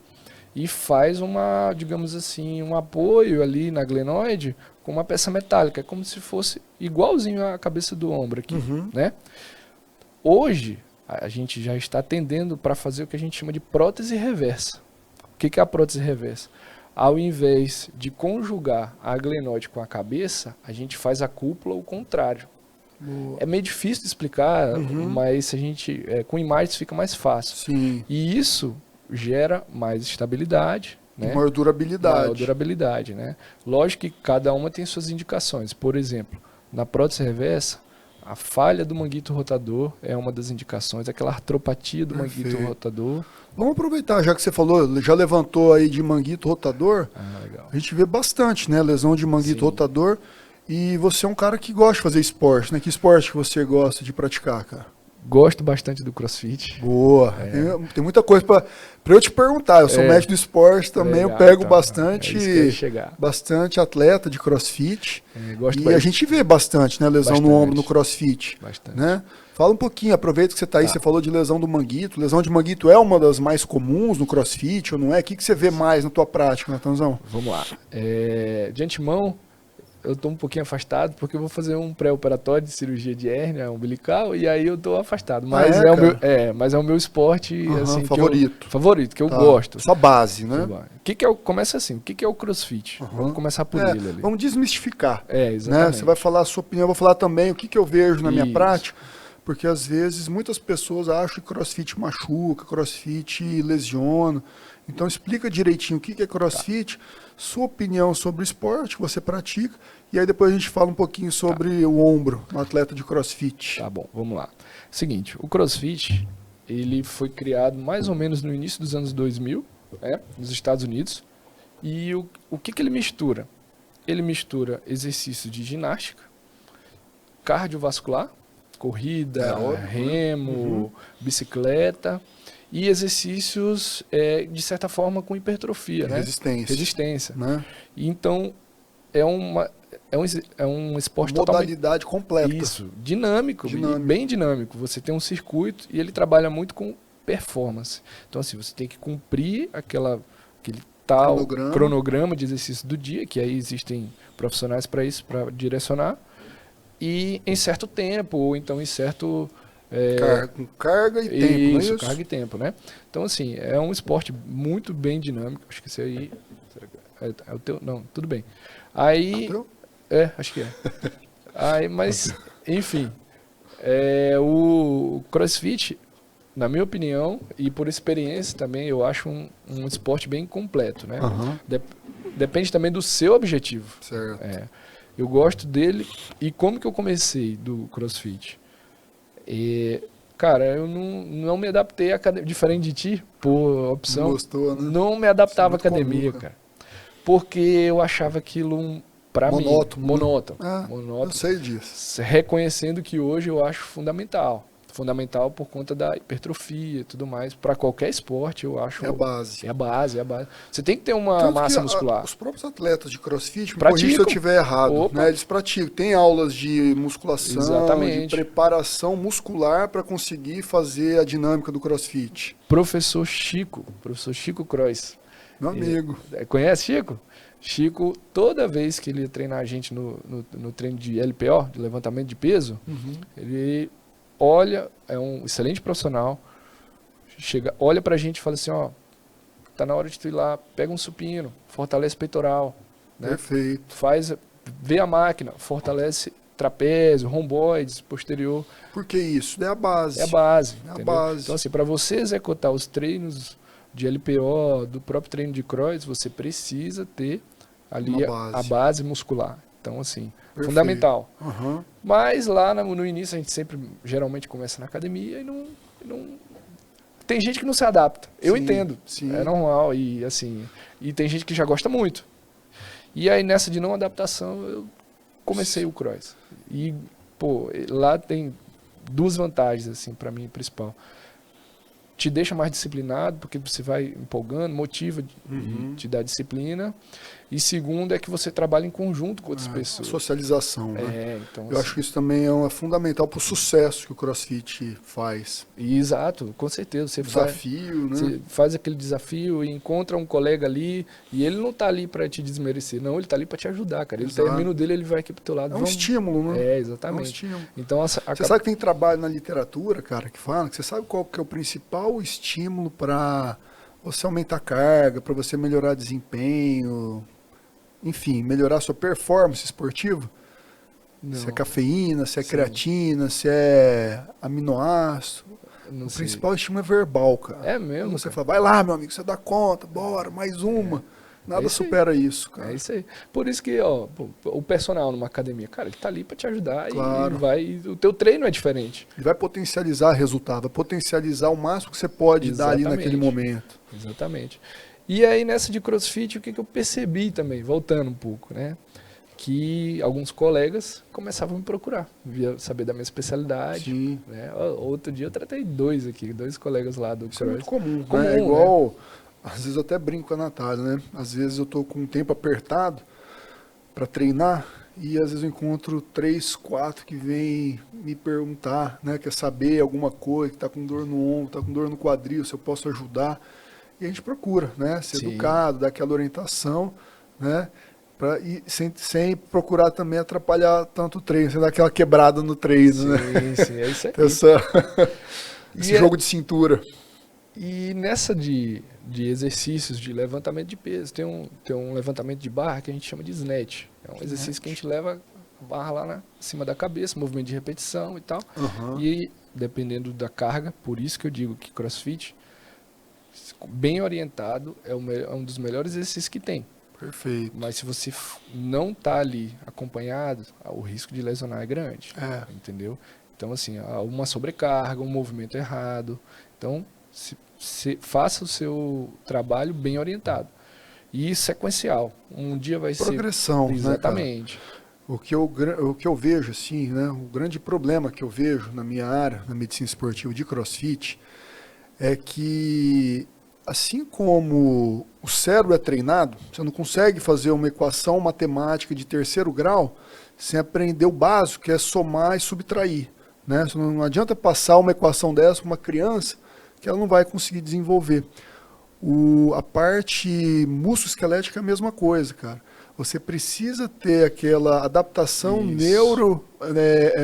e faz uma, digamos assim, um apoio ali na glenoide com uma peça metálica. É como se fosse igualzinho à cabeça do ombro aqui, né? Hoje, a gente já está tendendo para fazer o que a gente chama de prótese reversa. O que é a prótese reversa? Ao invés de conjugar a glenoide com a cabeça, a gente faz a cúpula ao contrário. Boa. É meio difícil de explicar, mas a gente, com imagens fica mais fácil. Sim. E isso gera mais estabilidade, né? Maior durabilidade. Maior durabilidade, né? Lógico que cada uma tem suas indicações. Por exemplo, na prótese reversa, a falha do manguito rotador é uma das indicações, aquela artropatia do manguito rotador. Vamos aproveitar, já que você falou, já levantou aí de manguito rotador. Legal. A gente vê bastante, né? Lesão de manguito rotador. E você é um cara que gosta de fazer esporte, né? Que esporte que você gosta de praticar, cara? Gosto bastante do CrossFit. Boa. Tem muita coisa para eu te perguntar. Eu sou médico do esporte também, legal, eu pego então, bastante atleta de CrossFit. Gosto a gente vê bastante, né? Lesão no ombro no CrossFit. Bastante. Né? Fala um pouquinho, aproveita que você está aí, você falou de lesão do manguito. Lesão de manguito é uma das mais comuns no CrossFit ou não é? O que você vê mais na tua prática, Natanzão? Vamos lá. De antemão, eu tô um pouquinho afastado porque eu vou fazer um pré-operatório de cirurgia de hérnia umbilical e aí eu tô afastado. Mas mas é o meu esporte assim, favorito, que eu gosto. Só base, né? Começa assim, o que é o CrossFit? Vamos começar por ele ali. Vamos desmistificar. Exatamente. Né? Você vai falar a sua opinião, eu vou falar também o que eu vejo na minha prática, porque às vezes muitas pessoas acham que CrossFit machuca, CrossFit lesiona. Então explica direitinho o que é CrossFit, sua opinião sobre o esporte que você pratica, e aí depois a gente fala um pouquinho sobre o ombro no atleta de CrossFit. Tá bom, vamos lá. Seguinte, o CrossFit, ele foi criado mais ou menos no início dos anos 2000, nos Estados Unidos, e o que ele mistura? Ele mistura exercícios de ginástica, cardiovascular, corrida, remo, bicicleta, e exercícios, de certa forma, com hipertrofia, né? Resistência. Né? Então, é um esporte modalidade completa. Isso, dinâmico. Bem dinâmico. Você tem um circuito e ele trabalha muito com performance. Então, assim, você tem que cumprir aquele tal cronograma de exercício do dia, que aí existem profissionais para isso, para direcionar, e em certo tempo, ou então em certo... carga e tempo, não é isso? Carga e tempo, né? Então, assim, é um esporte muito bem dinâmico. Acho que esse aí... É o teu? Não, tudo bem. Aí... acho que é. Aí, mas, enfim, o CrossFit, na minha opinião, e por experiência também, eu acho um esporte bem completo, né? Depende também do seu objetivo. Certo. Eu gosto dele. E como que eu comecei do CrossFit? Cara, eu não me adaptei à academia, diferente de ti, por opção. Não gostou, né? Não me adaptava à academia, cara. Porque eu achava aquilo, pra mim, monótono. Eu sei disso. Reconhecendo que hoje eu acho fundamental. Fundamental por conta da hipertrofia e tudo mais. Para qualquer esporte, eu acho... É a base. É a base. Você tem que ter uma massa muscular. Os próprios atletas de CrossFit, me corrija se eu estiver errado, né? Eles praticam. Tem aulas de musculação, de preparação muscular para conseguir fazer a dinâmica do CrossFit. Professor Chico Cross. Meu amigo. Conhece Chico? Chico, toda vez que ele ia treinar a gente no treino de LPO, de levantamento de peso, ele... é um excelente profissional, olha pra gente e fala assim, tá na hora de tu ir lá, pega um supino, fortalece peitoral, né? Perfeito. Vê a máquina, fortalece trapézio, romboides, posterior. Por que isso? É a base. É a base. É a base. Então, assim, para você executar os treinos de LPO, do próprio treino de cross, você precisa ter ali a base muscular. Então, assim, fundamental. Mas lá no início a gente geralmente começa na academia e não... Tem gente que não se adapta. Eu entendo. Sim. É normal. E assim, e tem gente que já gosta muito. E aí nessa de não adaptação eu comecei o cross. E, lá tem duas vantagens, assim, para mim, principal. Te deixa mais disciplinado, porque você vai empolgando, motiva e te dá disciplina. E segundo é que você trabalha em conjunto com outras pessoas. Socialização, né? Então, eu acho que isso também é fundamental para o sucesso que o CrossFit faz. Exato, com certeza. Você faz aquele desafio e encontra um colega ali e ele não está ali para te desmerecer, não, ele está ali para te ajudar, cara. Ele termina o dele, ele vai aqui pro teu lado. É um estímulo, né? Exatamente. É um estímulo. Então, você sabe que tem trabalho na literatura, cara, que fala que você sabe qual que é o principal estímulo para você aumentar a carga, para você melhorar desempenho, enfim, melhorar a sua performance esportiva? Não. Se é cafeína, se é creatina, se é aminoácido. O principal estímulo é verbal, cara. É mesmo? Você fala, vai lá, meu amigo, você dá conta, bora, mais uma. Nada supera isso, cara. É isso aí. Por isso que, o personal numa academia, cara, ele tá ali para te ajudar e o teu treino é diferente. Ele vai potencializar resultado, vai potencializar o máximo que você pode dar ali naquele momento. Exatamente. E aí nessa de CrossFit, o que eu percebi também, voltando um pouco, né? Que alguns colegas começavam a me procurar, via saber da minha especialidade. Sim. Né? Outro dia eu tratei dois colegas lá do CrossFit. Isso é muito comum, né? É igual, às vezes eu até brinco com a Natália, né? Às vezes eu tô com um tempo apertado para treinar e às vezes eu encontro 3, 4 que vêm me perguntar, né? Quer saber alguma coisa, que tá com dor no ombro, tá com dor no quadril, se eu posso ajudar. E a gente procura, né? Ser educado, dar aquela orientação, né? E sem procurar também atrapalhar tanto o treino, sem dar aquela quebrada no treino, né? Sim, é isso aí. Esse jogo de cintura. E nessa de exercícios de levantamento de peso, tem um levantamento de barra que a gente chama de snatch. É um exercício que a gente leva a barra lá acima da cabeça, movimento de repetição e tal. E dependendo da carga, por isso que eu digo que CrossFit, bem orientado, é um dos melhores exercícios que tem. Perfeito. Mas se você não tá ali acompanhado, o risco de lesionar é grande. Entendeu? Então, assim, uma sobrecarga, um movimento errado. Então, faça o seu trabalho bem orientado. E sequencial. Um dia vai ser... Progressão, exatamente. Né, o que eu vejo, assim, né, o grande problema que eu vejo na minha área, na medicina esportiva de CrossFit, é que, assim como o cérebro é treinado, você não consegue fazer uma equação matemática de terceiro grau sem aprender o básico, que é somar e subtrair. Né? Não adianta passar uma equação dessa para uma criança que ela não vai conseguir desenvolver. A parte musculoesquelética é a mesma coisa, cara. Você precisa ter aquela adaptação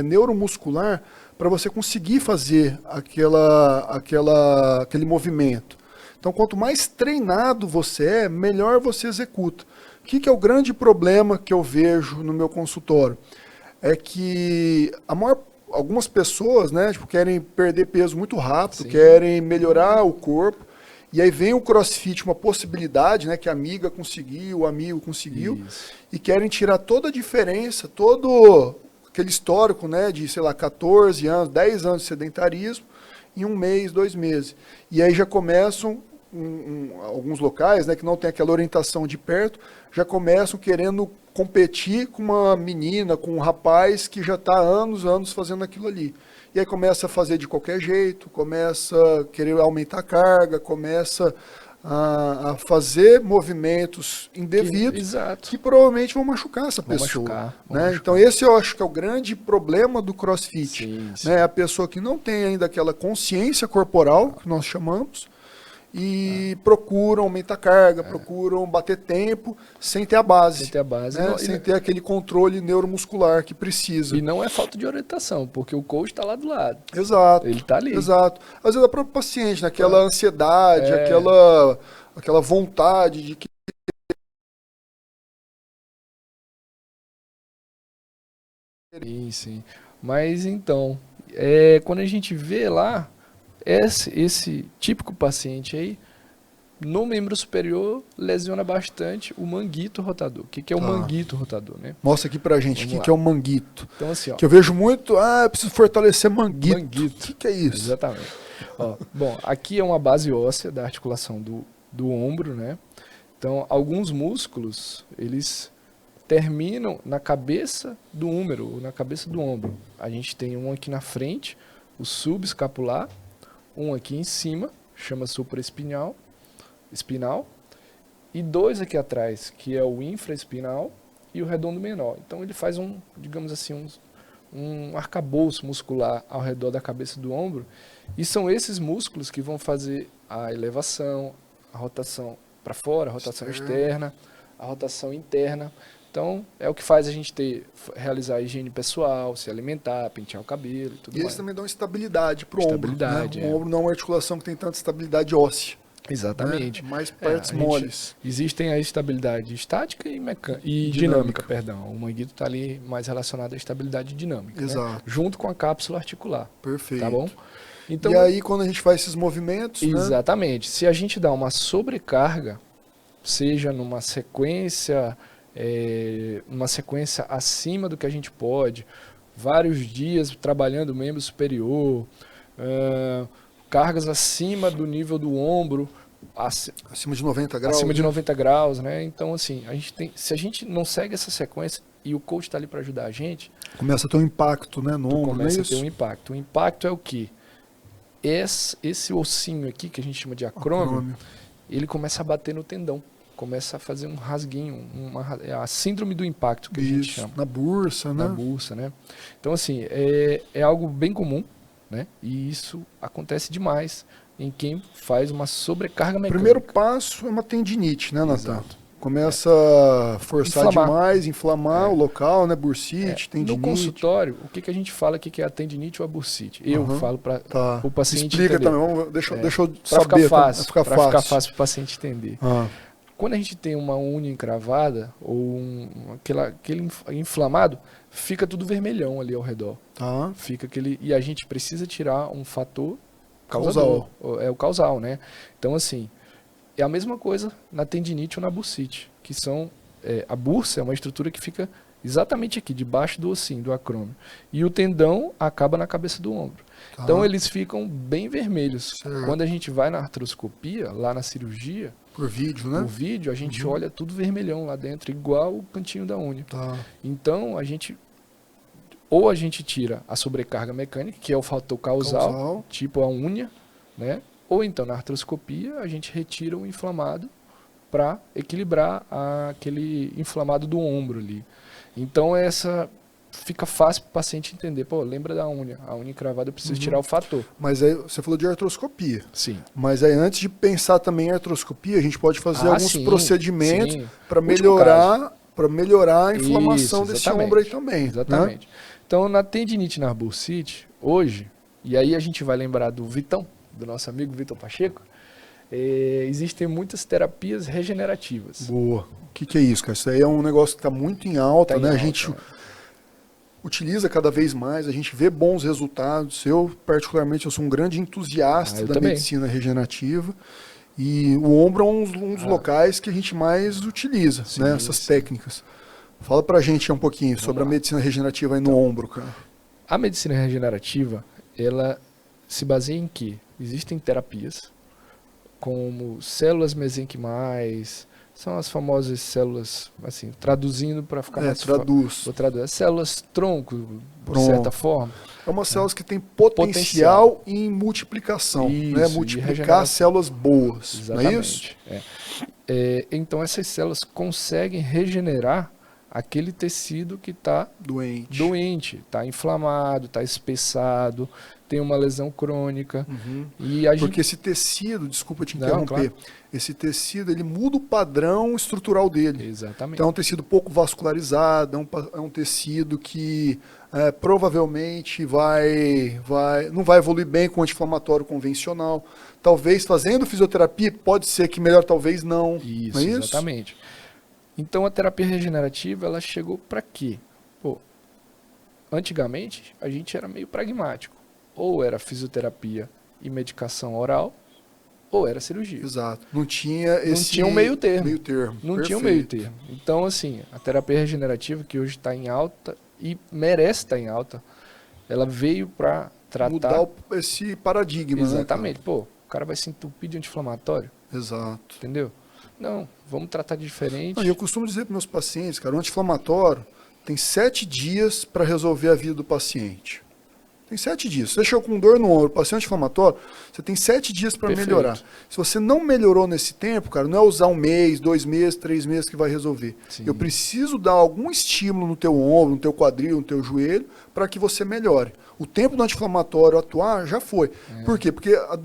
neuromuscular para você conseguir fazer aquele movimento. Então, quanto mais treinado você é, melhor você executa. O que é o grande problema que eu vejo no meu consultório? É que algumas pessoas, né, querem perder peso muito rápido, querem melhorar o corpo, e aí vem o CrossFit, uma possibilidade, né, que a amiga conseguiu, o amigo conseguiu, e querem tirar toda a diferença, todo aquele histórico, né, de, 14 anos, 10 anos de sedentarismo, em 1 mês, 2 meses. E aí já começam, alguns locais, né, que não tem aquela orientação de perto, já começam querendo competir com uma menina, com um rapaz que já está há anos fazendo aquilo ali. E aí começa a fazer de qualquer jeito, começa a querer aumentar a carga, começa a fazer movimentos indevidos que provavelmente vão machucar essa pessoa. Né? Então esse eu acho que é o grande problema do CrossFit. Né? A pessoa que não tem ainda aquela consciência corporal, que nós chamamos, e procuram aumentar a carga, procuram bater tempo, sem ter a base. Sem ter a base. Né? Sem ter aquele controle neuromuscular que precisa. E não é falta de orientação, porque o coach está lá do lado. Exato. Ele está ali. Exato. Às vezes a própria paciente, naquela ansiedade, aquela vontade de que... Sim. Mas então, quando a gente vê lá, esse típico paciente aí, no membro superior, lesiona bastante o manguito rotador. O que é o manguito rotador, né? Mostra aqui pra gente o que é o manguito. Então, assim, ó, que eu vejo muito, eu preciso fortalecer manguito. O que é isso? Exatamente. Bom, aqui é uma base óssea da articulação do ombro, né? Então, alguns músculos, eles terminam na cabeça do húmero, ou na cabeça do ombro. A gente tem um aqui na frente, o subescapular, um aqui em cima, chama supraespinal, e 2 aqui atrás, que é o infraespinal e o redondo menor. Então ele faz digamos assim, um arcabouço muscular ao redor da cabeça do ombro, e são esses músculos que vão fazer a elevação, a rotação para fora, a rotação externa, a rotação interna. Então, é o que faz a gente realizar a higiene pessoal, se alimentar, pentear o cabelo e tudo mais. E eles também dão estabilidade para o ombro. Né? O ombro não é uma articulação que tem tanta estabilidade óssea. Exatamente. Né? Mais partes moles. Existem a estabilidade estática e dinâmica. O manguito está ali mais relacionado à estabilidade dinâmica. Exato. Né? Junto com a cápsula articular. Perfeito. Tá bom? Então, e aí, quando a gente faz esses movimentos... Exatamente. Né? Se a gente dá uma sobrecarga, seja numa sequência... uma sequência acima do que a gente pode, vários dias trabalhando o membro superior, cargas acima do nível do ombro, acima de 90 graus. Acima de 90 graus, né? Então, assim, se a gente não segue essa sequência e o coach está ali para ajudar a gente... Começa a ter um impacto, né, no ombro, começa a ter um impacto. O impacto é o quê? Esse ossinho aqui, que a gente chama de acrômio, ele começa a bater no tendão. Começa a fazer um rasguinho, a síndrome do impacto que a gente chama. Na bursa, né? Na bursa, né? Então, assim, é algo bem comum, né? E isso acontece demais em quem faz uma sobrecarga mecânica. O primeiro passo é uma tendinite, né, Natan? Exato. Começa a forçar Inflamar. demais, inflamar o local, né? Bursite, tendinite. No consultório, o que a gente fala que é a tendinite ou a bursite? Eu falo para o paciente Explica entender. também, deixa eu Para saber. ficar fácil, Ficar para ficar fácil para o paciente entender. Quando a gente tem uma unha encravada ou aquele inflamado, fica tudo vermelhão ali ao redor. Tá. Fica e a gente precisa tirar um fator Causal. É o causal, né? Então, assim, é a mesma coisa na tendinite ou na bursite, que são... a bursa é uma estrutura que fica exatamente aqui, debaixo do ossinho, do acrômio. E o tendão acaba na cabeça do ombro. Tá. Então, eles ficam bem vermelhos. Certo. Quando a gente vai na artroscopia, lá na cirurgia... Por vídeo, né? Por vídeo, a gente olha tudo vermelhão lá dentro, igual o cantinho da unha. Tá. Então, a gente tira a sobrecarga mecânica, que é o fator causal, tipo a unha, né? Ou então, na artroscopia, a gente retira o inflamado para equilibrar aquele inflamado do ombro ali. Então, fica fácil para o paciente entender. Pô, lembra da unha. A unha encravada, eu preciso tirar o fator. Mas aí, você falou de artroscopia. Sim. Mas aí, antes de pensar também em artroscopia, a gente pode fazer alguns procedimentos para melhorar a inflamação desse ombro aí também. Exatamente. Né? Então, na tendinite na bursite, hoje, e aí a gente vai lembrar do Vitão, do nosso amigo Vitor Pacheco, existem muitas terapias regenerativas. Boa. O que é isso, cara? Isso aí é um negócio que está muito em alta, né? A gente utiliza cada vez mais, a gente vê bons resultados. Eu, particularmente, eu sou um grande entusiasta da medicina regenerativa. E o ombro é um dos locais que a gente mais utiliza, né? Essas técnicas. Fala pra gente um pouquinho sobre a medicina regenerativa aí no ombro, cara. A medicina regenerativa, ela se baseia em que existem terapias como células mesenquimais, são as famosas células, assim, traduzindo para ficar mais traduz. Vou traduzir. Células tronco, de certa forma. É umas células que têm potencial em multiplicação, isso, né? Multiplicar células boas, exatamente. Não é isso? Então essas células conseguem regenerar aquele tecido que está doente, está inflamado, está espessado, tem uma lesão crônica. E porque esse tecido, desculpa te interromper, esse tecido ele muda o padrão estrutural dele. Exatamente. Então é um tecido pouco vascularizado, é um tecido que provavelmente não vai evoluir bem com o anti-inflamatório convencional. Talvez fazendo fisioterapia pode ser que melhor, talvez não. Isso, não é isso? Exatamente. Então a terapia regenerativa, ela chegou para quê? Pô, antigamente a gente era meio pragmático. Ou era fisioterapia e medicação oral, ou era cirurgia. Exato. Não tinha um meio termo. Não tinha um meio termo. Então, assim, a terapia regenerativa, que hoje está em alta e merece estar em alta, ela veio para tratar... Mudar esse paradigma, exatamente. Né, pô, o cara vai se entupir de anti-inflamatório. Exato. Entendeu? Não, vamos tratar de diferente. Eu costumo dizer para meus pacientes, cara, o anti-inflamatório tem 7 dias para resolver a vida do paciente. Tem 7 dias. Você deixou com dor no ombro, paciente inflamatório, você tem 7 dias para melhorar. Se você não melhorou nesse tempo, cara, não é usar 1 mês, 2 meses, 3 meses que vai resolver. Sim. Eu preciso dar algum estímulo no teu ombro, no teu quadril, no teu joelho, para que você melhore. O tempo do anti-inflamatório atuar já foi. Por quê? Porque a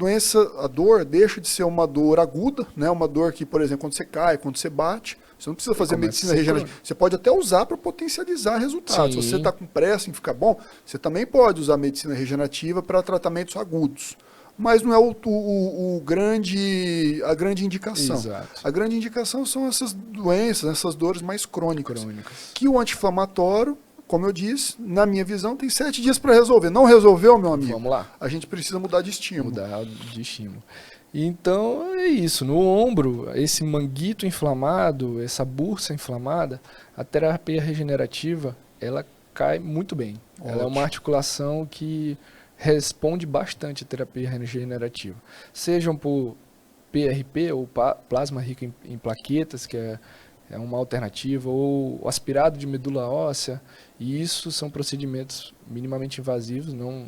dor deixa de ser uma dor aguda, né? Uma dor que, por exemplo, quando você cai, quando você bate, você não precisa fazer medicina regenerativa. Você pode até usar para potencializar resultados. Sim. Se você está com pressa em ficar bom, você também pode usar medicina regenerativa para tratamentos agudos. Mas não é a grande indicação. Exato. A grande indicação são essas doenças, essas dores mais crônicas. Que o anti-inflamatório, como eu disse, na minha visão, tem 7 dias para resolver. Não resolveu, meu amigo? Vamos lá. A gente precisa mudar de estímulo. Então, é isso. No ombro, esse manguito inflamado, essa bursa inflamada, a terapia regenerativa, ela cai muito bem. Ótimo. Ela é uma articulação que responde bastante à terapia regenerativa. Sejam por PRP, ou plasma rico em plaquetas, que é uma alternativa, ou aspirado de medula óssea, e isso são procedimentos minimamente invasivos, não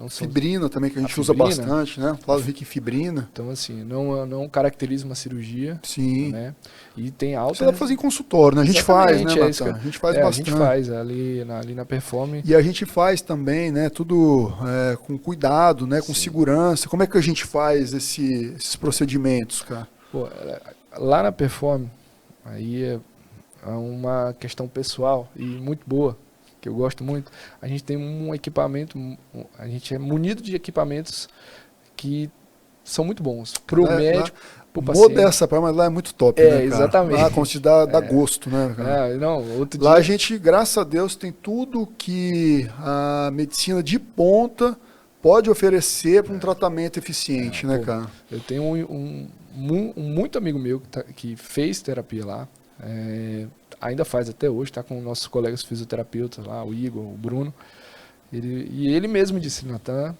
são... Fibrina também, que a gente usa bastante, né? Plasma rico em fibrina. Então, assim, não caracteriza uma cirurgia. Sim. Né? E tem alta... Você dá pra fazer em consultório, né? A gente faz, né, Natan? A gente faz bastante. A gente faz ali na Perform. E a gente faz também, né? Tudo com cuidado, né? Com segurança. Como é que a gente faz esses procedimentos, cara? Pô, lá na Perform, Aí é uma questão pessoal e muito boa, que eu gosto muito. A gente tem um equipamento, a gente é munido de equipamentos que são muito bons para o médico, para o paciente. Modesta, mas lá é muito top, né, cara? Exatamente. Lá, como se dá gosto, né, cara? Não, outro Lá dia... a gente, graças a Deus, tem tudo que a medicina de ponta pode oferecer para um tratamento eficiente, né, cara? Eu tenho um muito amigo meu que fez terapia lá, ainda faz até hoje, está com nossos colegas fisioterapeutas lá, o Igor, o Bruno, e ele mesmo disse, Natan,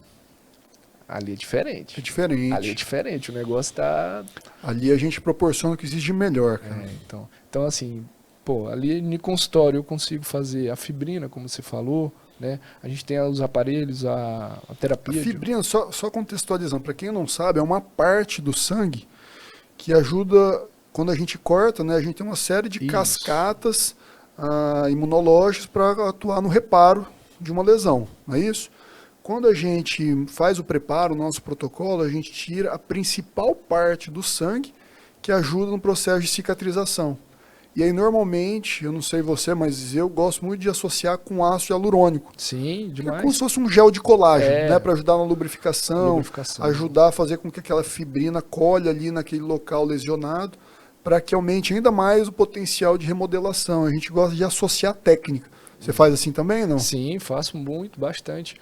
ali é diferente. É diferente. Ali é diferente, o negócio está... Ali a gente proporciona o que existe de melhor, cara. Então, assim, ali no consultório eu consigo fazer a fibrina, como você falou, né? A gente tem os aparelhos, a terapia. A fibrina, só contextualizando, para quem não sabe, é uma parte do sangue que ajuda, quando a gente corta, né? A gente tem uma série de cascatas imunológicas para atuar no reparo de uma lesão, não é isso? Quando a gente faz o preparo, o nosso protocolo, a gente tira a principal parte do sangue que ajuda no processo de cicatrização. E aí, normalmente, eu não sei você, mas eu gosto muito de associar com ácido hialurônico. Sim, demais. É como se fosse um gel de colágeno, né? Para ajudar na lubrificação, ajudar a fazer com que aquela fibrina colhe ali naquele local lesionado, para que aumente ainda mais o potencial de remodelação. A gente gosta de associar técnica. Você faz assim também, não? Sim, faço muito, bastante.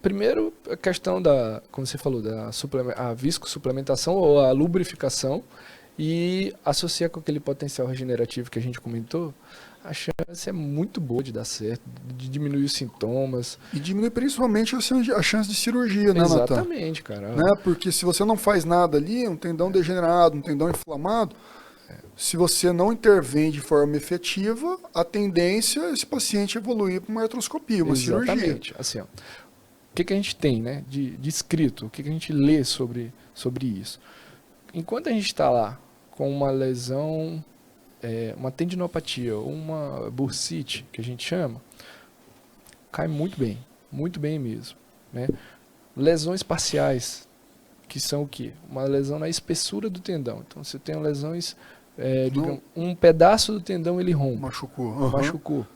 Primeiro, a questão da, como você falou, a viscosuplementação ou a lubrificação, e associar com aquele potencial regenerativo que a gente comentou, a chance é muito boa de dar certo, de diminuir os sintomas. E diminuir principalmente a chance de cirurgia, né, Natan? Exatamente, cara. Né? Porque se você não faz nada ali, um tendão degenerado, um tendão inflamado, se você não intervém de forma efetiva, a tendência é esse paciente evoluir para uma artroscopia, uma cirurgia. Exatamente. Assim, o que a gente tem, né, de escrito, o que a gente lê sobre isso? Enquanto a gente está lá com uma lesão, uma tendinopatia ou uma bursite, que a gente chama, cai muito bem mesmo, né? Lesões parciais, que são o quê? Uma lesão na espessura do tendão. Então, você tem lesões, digamos, um pedaço do tendão ele rompe. Machucou.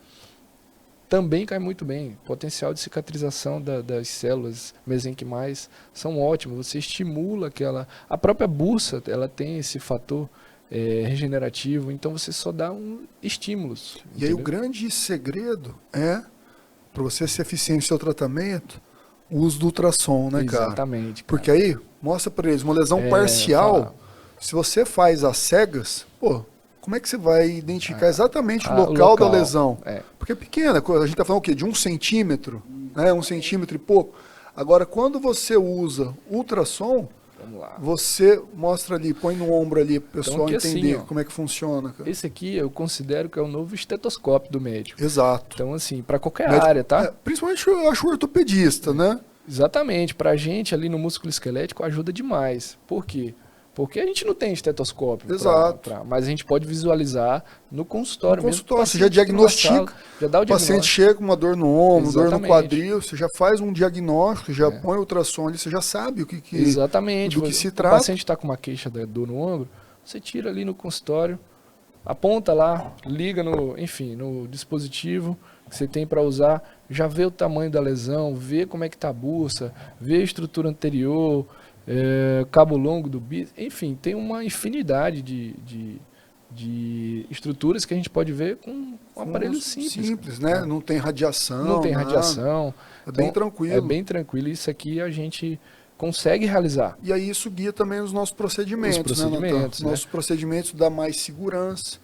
Também cai muito bem. Potencial de cicatrização das células mesenquimais são ótimos. Você estimula aquela... A própria bursa, ela tem esse fator regenerativo, então você só dá estímulos. E entendeu? aí o grande segredo é, para você ser eficiente no seu tratamento, o uso do ultrassom, né, cara? Exatamente. Porque aí, mostra para eles, uma lesão parcial, se você faz às cegas, como é que você vai identificar exatamente o local da lesão? Porque é pequena, a gente está falando o quê? De 1 centímetro, né? 1 centímetro e pouco. Agora, quando você usa ultrassom, você mostra ali, põe no ombro ali para o pessoal entender assim, como é que funciona. Cara. Esse aqui eu considero que é o novo estetoscópio do médico. Exato. Então, assim, para qualquer área, tá? Principalmente eu acho o ortopedista, né? Exatamente. Para a gente ali no músculo esquelético ajuda demais. Por quê? Porque a gente não tem estetoscópio. Exato. Mas a gente pode visualizar no consultório. No consultório, você já diagnostica. Já dá o paciente chega com uma dor no ombro, dor no quadril, você já faz um diagnóstico, já põe o ultrassom ali, você já sabe do que se trata. O paciente está com uma queixa da dor no ombro, você tira ali no consultório, aponta lá, liga no dispositivo que você tem para usar, já vê o tamanho da lesão, vê como é que está a bursa, vê a estrutura anterior, cabo longo do bíceps, enfim, tem uma infinidade de estruturas que a gente pode ver com um aparelho simples. Né? Não tem radiação. Não tem radiação. É bem tranquilo. É bem tranquilo. Isso aqui a gente consegue realizar. E aí isso guia também os nossos procedimentos. Nossos procedimentos dá mais segurança,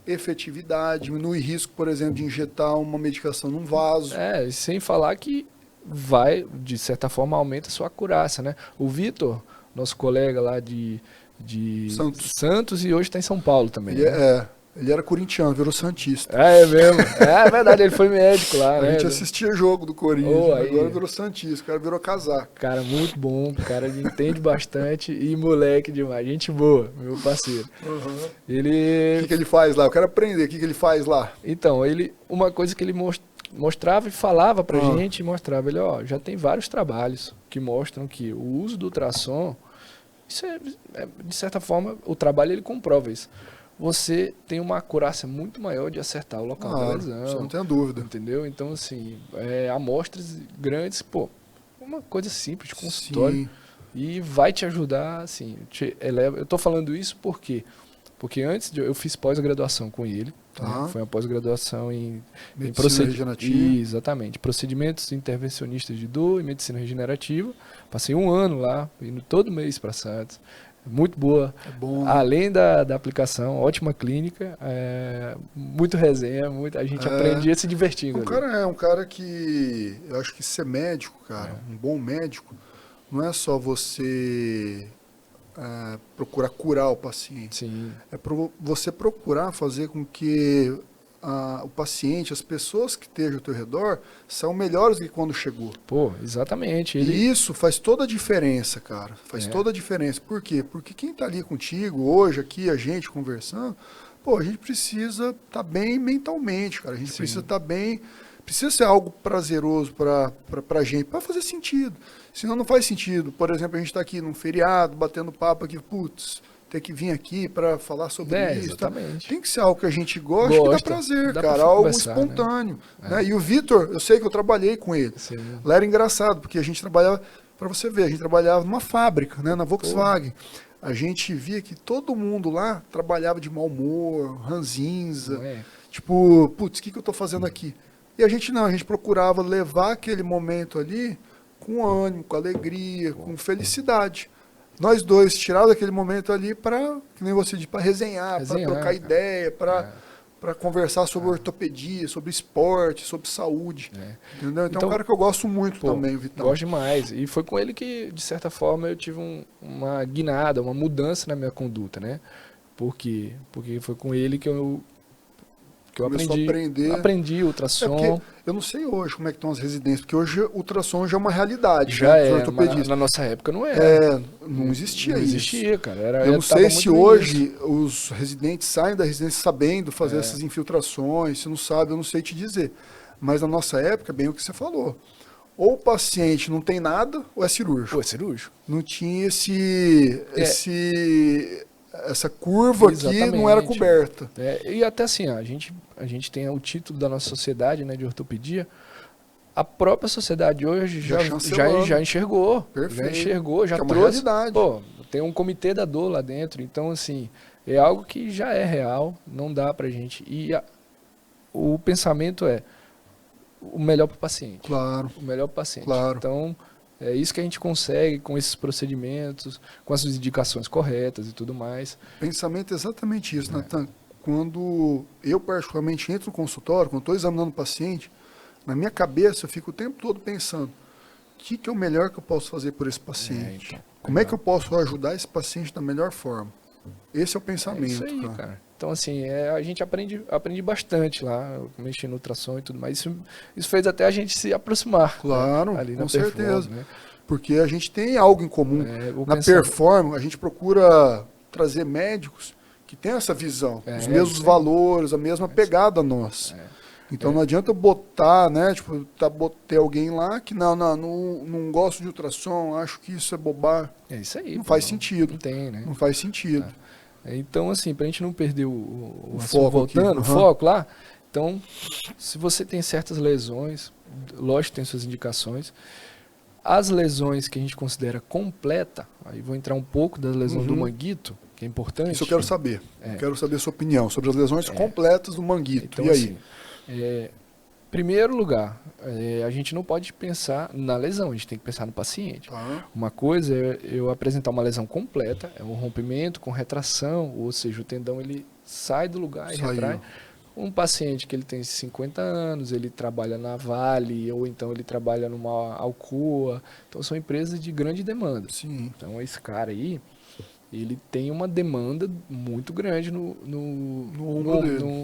efetividade, diminui risco, por exemplo, de injetar uma medicação num vaso. Sem falar que vai, de certa forma, aumenta a sua acurácia, né? O Vitor, nosso colega lá de Santos e hoje está em São Paulo também. Ele era corintiano, virou santista. É mesmo. É verdade, ele foi médico lá, né? A gente assistia jogo do Corinthians, agora virou santista, o cara virou casaco. Cara, muito bom, o cara entende bastante e moleque demais, gente boa, meu parceiro. O Ele... que ele faz lá? Eu quero aprender, o que ele faz lá? Então, uma coisa que ele mostrava e falava pra gente, mostrava, ele, já tem vários trabalhos que mostram que o uso do ultrassom, isso de certa forma, o trabalho ele comprova isso. você tem uma acurácia muito maior de acertar o local da lesão. Você não tem dúvida. Entendeu? Então, assim, amostras grandes, pô, uma coisa simples de consultório. Sim. E vai te ajudar, assim, te eleva. Eu tô falando isso por quê? Porque antes eu fiz pós-graduação com ele. Tá. Né? Foi uma pós-graduação em Medicina regenerativa. Exatamente. Procedimentos intervencionistas de dor e medicina regenerativa. Passei 1 ano lá, indo todo mês para Santos. Muito boa. É bom, né? Além da aplicação, ótima clínica, muito resenha, a gente aprendia se divertindo. O cara é um cara que, eu acho que ser médico, cara, um bom médico, não é só você procurar curar o paciente. Sim. É você procurar fazer com que o paciente, as pessoas que estejam ao teu redor, são melhores do que quando chegou. Pô, exatamente. E isso faz toda a diferença, cara. Faz toda a diferença. Por quê? Porque quem está ali contigo, hoje, aqui, a gente conversando, pô, a gente precisa estar bem mentalmente, cara. A gente precisa estar bem... Precisa ser algo prazeroso para a gente, para fazer sentido. Senão não faz sentido. Por exemplo, a gente está aqui num feriado, batendo papo aqui, putz, ter que vir aqui para falar sobre isso. Exatamente. Tem que ser algo que a gente gosta, que dá prazer, cara. Algo espontâneo. Né? E o Vitor, eu sei que eu trabalhei com ele. Sim. Lá era engraçado, porque a gente trabalhava, para você ver, a gente trabalhava numa fábrica, né, na Volkswagen. A gente via que todo mundo lá trabalhava de mau humor, ranzinza. Tipo, putz, o que eu estou fazendo aqui? E a gente não, a gente procurava levar aquele momento ali com ânimo, com alegria, com felicidade. Nós dois tirávamos aquele momento ali para, que nem você disse, para resenhar, para trocar ideia, para conversar sobre ortopedia, sobre esporte, sobre saúde. Entendeu? Então é um cara que eu gosto muito também, Vitão. Gosto demais. E foi com ele que, de certa forma, eu tive uma guinada, uma mudança na minha conduta, né? Por quê? Porque foi com ele que eu aprendi ultrassom. Eu não sei hoje como é que estão as residências, porque hoje o ultrassom já é uma realidade. Já mas na nossa época não era. Não existia isso. Não existia, cara. Eu não sei se hoje os residentes saem da residência sabendo fazer essas infiltrações, se não sabe, eu não sei te dizer. Mas na nossa época, bem o que você falou. Ou o paciente não tem nada, ou é cirúrgico. Ou é cirúrgico. Não tinha essa curva aqui não era coberta. E até assim, a gente tem o título da nossa sociedade, né, de ortopedia. A própria sociedade hoje já enxergou. Perfeito. Já enxergou, já trouxe. Uma realidade. Pô, tem um comitê da dor lá dentro. Então, assim, é algo que já é real, não dá pra gente. E o pensamento é o melhor para o paciente. Claro. O melhor para o paciente. Claro. Então, é isso que a gente consegue com esses procedimentos, com as indicações corretas e tudo mais. Pensamento é exatamente isso, Natan. Quando eu particularmente entro no consultório, quando estou examinando o paciente, na minha cabeça eu fico o tempo todo pensando, o que é o melhor que eu posso fazer por esse paciente? Como é que eu posso ajudar esse paciente da melhor forma? Esse é o pensamento. É isso aí, cara. Então, assim, a gente aprende bastante lá, mexendo no ultrassom e tudo mais. Isso fez até a gente se aproximar. Claro, ali com na certeza. Né? Porque a gente tem algo em comum. Na performance, a gente procura trazer médicos que têm essa visão, os mesmos valores, a mesma pegada nossa. Então não adianta eu botar, né? Tipo, ter alguém lá que não gosto de ultrassom, acho que isso é bobagem. É isso aí. Não faz sentido. Não tem, né? Não faz sentido. Então, assim, pra gente não perder o foco voltando, aqui. O foco lá, então, se você tem certas lesões, lógico que tem suas indicações, as lesões que a gente considera completa, aí vou entrar um pouco das lesões do manguito, que é importante. Isso eu quero saber. Eu quero saber a sua opinião sobre as lesões completas do manguito. Então, e aí? Assim, primeiro lugar, a gente não pode pensar na lesão, a gente tem que pensar no paciente. Uma coisa é eu apresentar uma lesão completa, é um rompimento com retração, ou seja, o tendão ele sai do lugar e retrai. Um paciente que ele tem 50 anos, ele trabalha na Vale, ou então ele trabalha numa Alcoa, então são empresas de grande demanda. Sim. Então esse cara aí, ele tem uma demanda muito grande no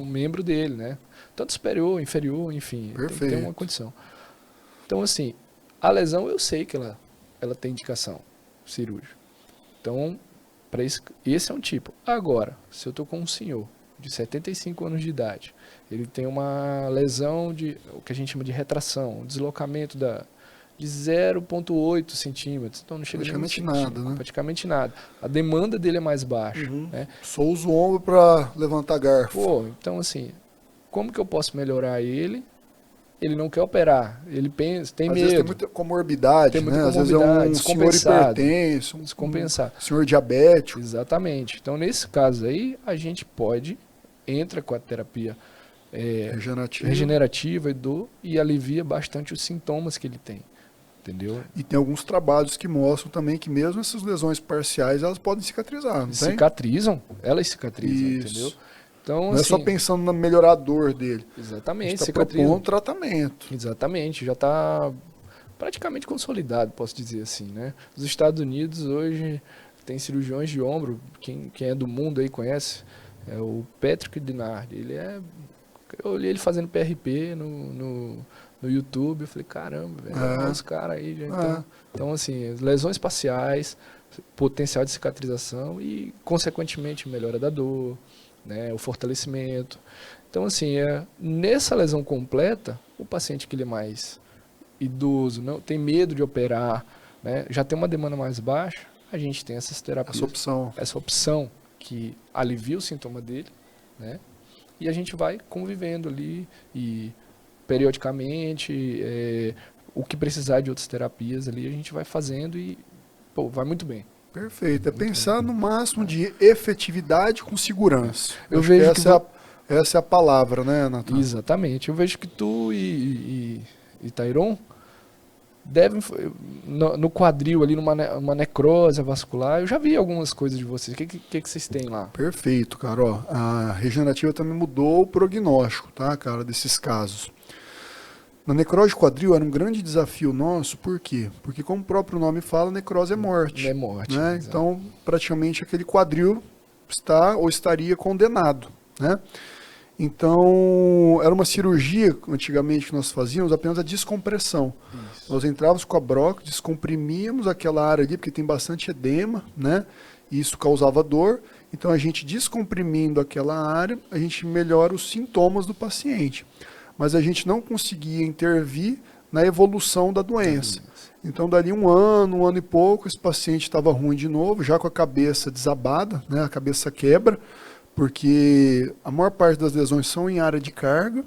membro dele, né? Tanto superior, inferior, enfim, tem que ter uma condição. Então, assim, a lesão eu sei que ela tem indicação cirúrgica. Então, para esse é um tipo. Agora, se eu estou com um senhor de 75 anos de idade, ele tem uma lesão o que a gente chama de retração, um deslocamento de 0,8 centímetros. Então não chega praticamente nem nada, né? Praticamente nada. A demanda dele é mais baixa. Né? Só usa o ombro para levantar garfo. Pô, então assim, como que eu posso melhorar ele? Ele não quer operar, ele pensa, tem Às medo. vezes tem muita comorbidade, Tem muita né? Às vezes é um senhor descompensado. hipertenso, Descompensado. um senhor diabético. Exatamente. Então, nesse caso aí, a gente entra com a terapia regenerativa e alivia bastante os sintomas que ele tem. Entendeu? E tem alguns trabalhos que mostram também que mesmo essas lesões parciais, elas podem cicatrizar, não tem? Cicatrizam, elas cicatrizam, Isso. entendeu? Então, não assim, é só pensando na melhorar a dor dele. Exatamente. Está propondo um tratamento. Exatamente, já está praticamente consolidado, posso dizer assim, né? Nos Estados Unidos hoje tem cirurgiões de ombro, quem é do mundo aí conhece, é o Patrick Dinard. Eu olhei ele fazendo PRP no YouTube, eu falei, caramba, velho, olha os caras aí. Então, assim, lesões parciais, potencial de cicatrização e, consequentemente, melhora da dor, né, o fortalecimento. Então, assim, nessa lesão completa, o paciente que ele é mais idoso, não tem medo de operar, né, já tem uma demanda mais baixa, a gente tem essas terapias. Essa opção que alivia o sintoma dele, né, e a gente vai convivendo ali e periodicamente, o que precisar de outras terapias ali, a gente vai fazendo e vai muito bem. Perfeito. É pensar no máximo de efetividade com segurança. Eu vejo que essa é a palavra, né, Nathan? Exatamente. Eu vejo que tu e Tairon devem, no quadril ali, numa necrose vascular, eu já vi algumas coisas de vocês. O que vocês têm lá? Perfeito, cara. Ó, a regenerativa também mudou o prognóstico, tá, cara, desses casos. Na necrose de quadril era um grande desafio nosso, por quê? Porque, como o próprio nome fala, necrose é morte. É morte. Né? Então, praticamente aquele quadril está ou estaria condenado. Né? Então, era uma cirurgia, antigamente, que nós fazíamos apenas a descompressão. Isso. Nós entrávamos com a broca, descomprimíamos aquela área ali, porque tem bastante edema, né? E isso causava dor. Então, a gente descomprimindo aquela área, a gente melhora os sintomas do paciente. Mas a gente não conseguia intervir na evolução da doença. Então, dali um ano e pouco, esse paciente estava ruim de novo, já com a cabeça desabada, né? A cabeça quebra, porque a maior parte das lesões são em área de carga,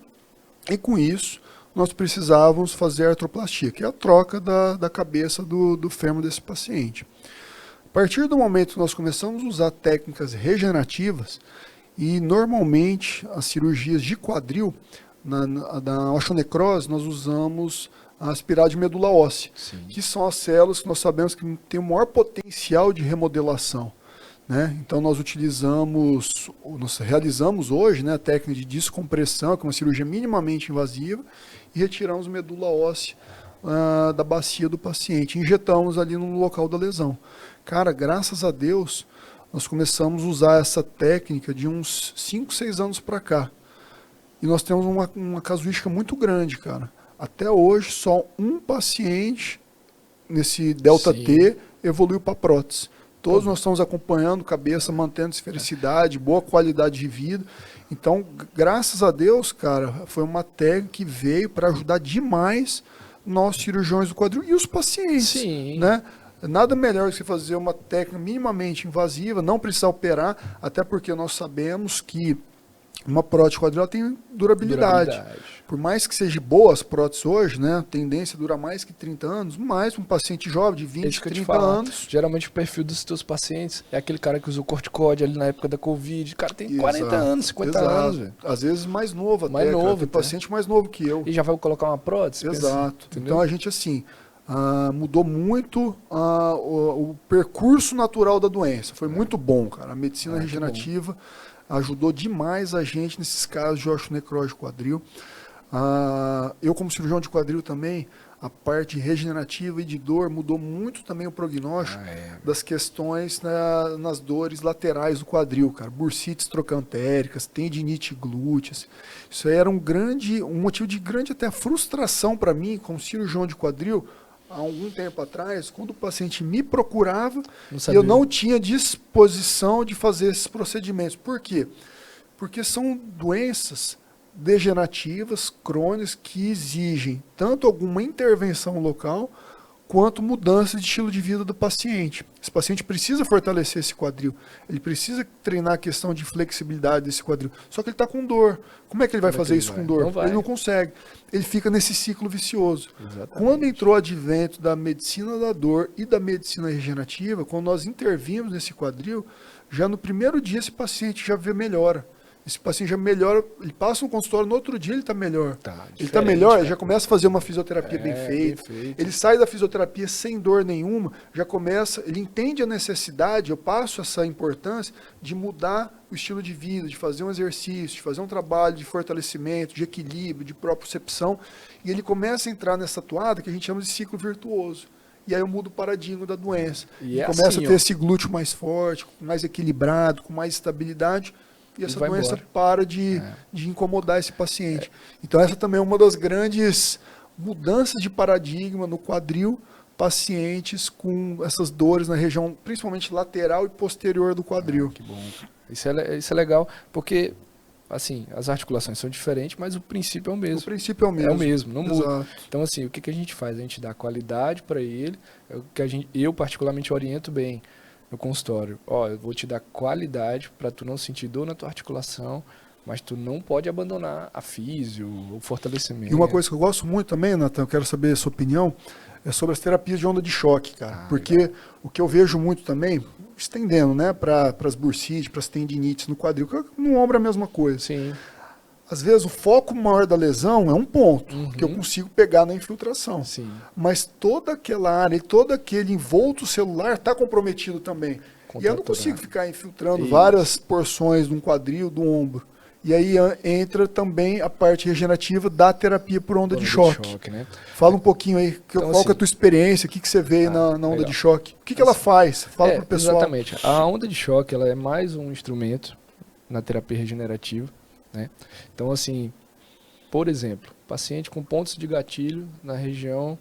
e com isso, nós precisávamos fazer a artroplastia, que é a troca da cabeça do fêmur desse paciente. A partir do momento que nós começamos a usar técnicas regenerativas, e normalmente as cirurgias de quadril, na osteonecrose, nós usamos a aspirada de medula óssea, que são as células que nós sabemos que têm o maior potencial de remodelação. Né? Então nós realizamos hoje, né, a técnica de descompressão, que é uma cirurgia minimamente invasiva, e retiramos medula óssea da bacia do paciente, injetamos ali no local da lesão. Cara, graças a Deus, nós começamos a usar essa técnica de uns 5, 6 anos para cá. E nós temos uma casuística muito grande, cara. Até hoje, só um paciente nesse delta T evoluiu para prótese. Todos nós estamos acompanhando cabeça, mantendo esfericidade, boa qualidade de vida. Então, graças a Deus, cara, foi uma técnica que veio para ajudar demais nós cirurgiões do quadril e os pacientes. Sim. Né? Nada melhor que você fazer uma técnica minimamente invasiva, não precisar operar, até porque nós sabemos que uma prótese quadril tem durabilidade. Por mais que seja boa as próteses hoje, né, a tendência dura mais que 30 anos, mais um paciente jovem de 20, 30 anos. Geralmente o perfil dos teus pacientes é aquele cara que usou corticóide ali na época da Covid. O cara tem 40 anos, 50 anos. Véio. Às vezes mais novo até. Mais novo, tem paciente mais novo que eu. E já vai colocar uma prótese? Exato. Pensa, então a gente assim, mudou muito o percurso natural da doença. Foi muito bom, cara. A medicina regenerativa ajudou demais a gente nesses casos de osteonecrose de quadril. Eu, como cirurgião de quadril também, a parte regenerativa e de dor mudou muito também o prognóstico das questões nas dores laterais do quadril, cara. Bursites trocantéricas, tendinite glúteas. Isso aí era um motivo de grande até frustração para mim, como cirurgião de quadril, há algum tempo atrás, quando o paciente me procurava e eu não tinha disposição de fazer esses procedimentos. Por quê? Porque são doenças degenerativas, crônicas, que exigem tanto alguma intervenção local, quanto mudança de estilo de vida do paciente. Esse paciente precisa fortalecer esse quadril, ele precisa treinar a questão de flexibilidade desse quadril, só que ele está com dor. Como é que ele vai fazer isso com dor? Ele não consegue. Ele fica nesse ciclo vicioso. Exatamente. Quando entrou o advento da medicina da dor e da medicina regenerativa, quando nós intervimos nesse quadril, já no primeiro dia esse paciente já vê melhora. Esse paciente já melhora, ele passa no consultório, no outro dia ele está melhor. Ele está melhor, ele já começa a fazer uma fisioterapia bem feita. Ele sai da fisioterapia sem dor nenhuma, já começa, ele entende a necessidade, eu passo essa importância de mudar o estilo de vida, de fazer um exercício, de fazer um trabalho de fortalecimento, de equilíbrio, de propriocepção, e ele começa a entrar nessa toada que a gente chama de ciclo virtuoso. E aí eu mudo o paradigma da doença. E começa assim, a ter esse glúteo mais forte, mais equilibrado, com mais estabilidade, e essa doença para de incomodar esse paciente. Então essa também é uma das grandes mudanças de paradigma no quadril, pacientes com essas dores na região, principalmente lateral e posterior do quadril. Que bom. Isso é legal, porque assim, as articulações são diferentes, mas o princípio é o mesmo. O princípio é o mesmo. É o mesmo, não muda. Então assim, o que a gente faz? A gente dá qualidade para ele, é o que eu particularmente oriento bem no consultório. Eu vou te dar qualidade para tu não sentir dor na tua articulação, mas tu não pode abandonar a físio, o fortalecimento. E uma coisa que eu gosto muito também, Nathan, eu quero saber a sua opinião, é sobre as terapias de onda de choque, cara. Porque legal. O que eu vejo muito também, estendendo, né, para as bursites, para as tendinites no quadril, no ombro é a mesma coisa. Sim. Às vezes o foco maior da lesão é um ponto, que eu consigo pegar na infiltração. Sim. Mas toda aquela área, todo aquele envolto celular está comprometido também. E eu não consigo ficar infiltrando várias porções de um quadril, do ombro. E aí entra também a parte regenerativa da terapia por onda de choque. Né? Fala um pouquinho aí, então, qual que é a tua experiência, o que você vê na onda legal. De choque? O que ela faz? Fala pro pessoal. Exatamente. A onda de choque ela é mais um instrumento na terapia regenerativa. Né? Então, assim, por exemplo, paciente com pontos de gatilho na região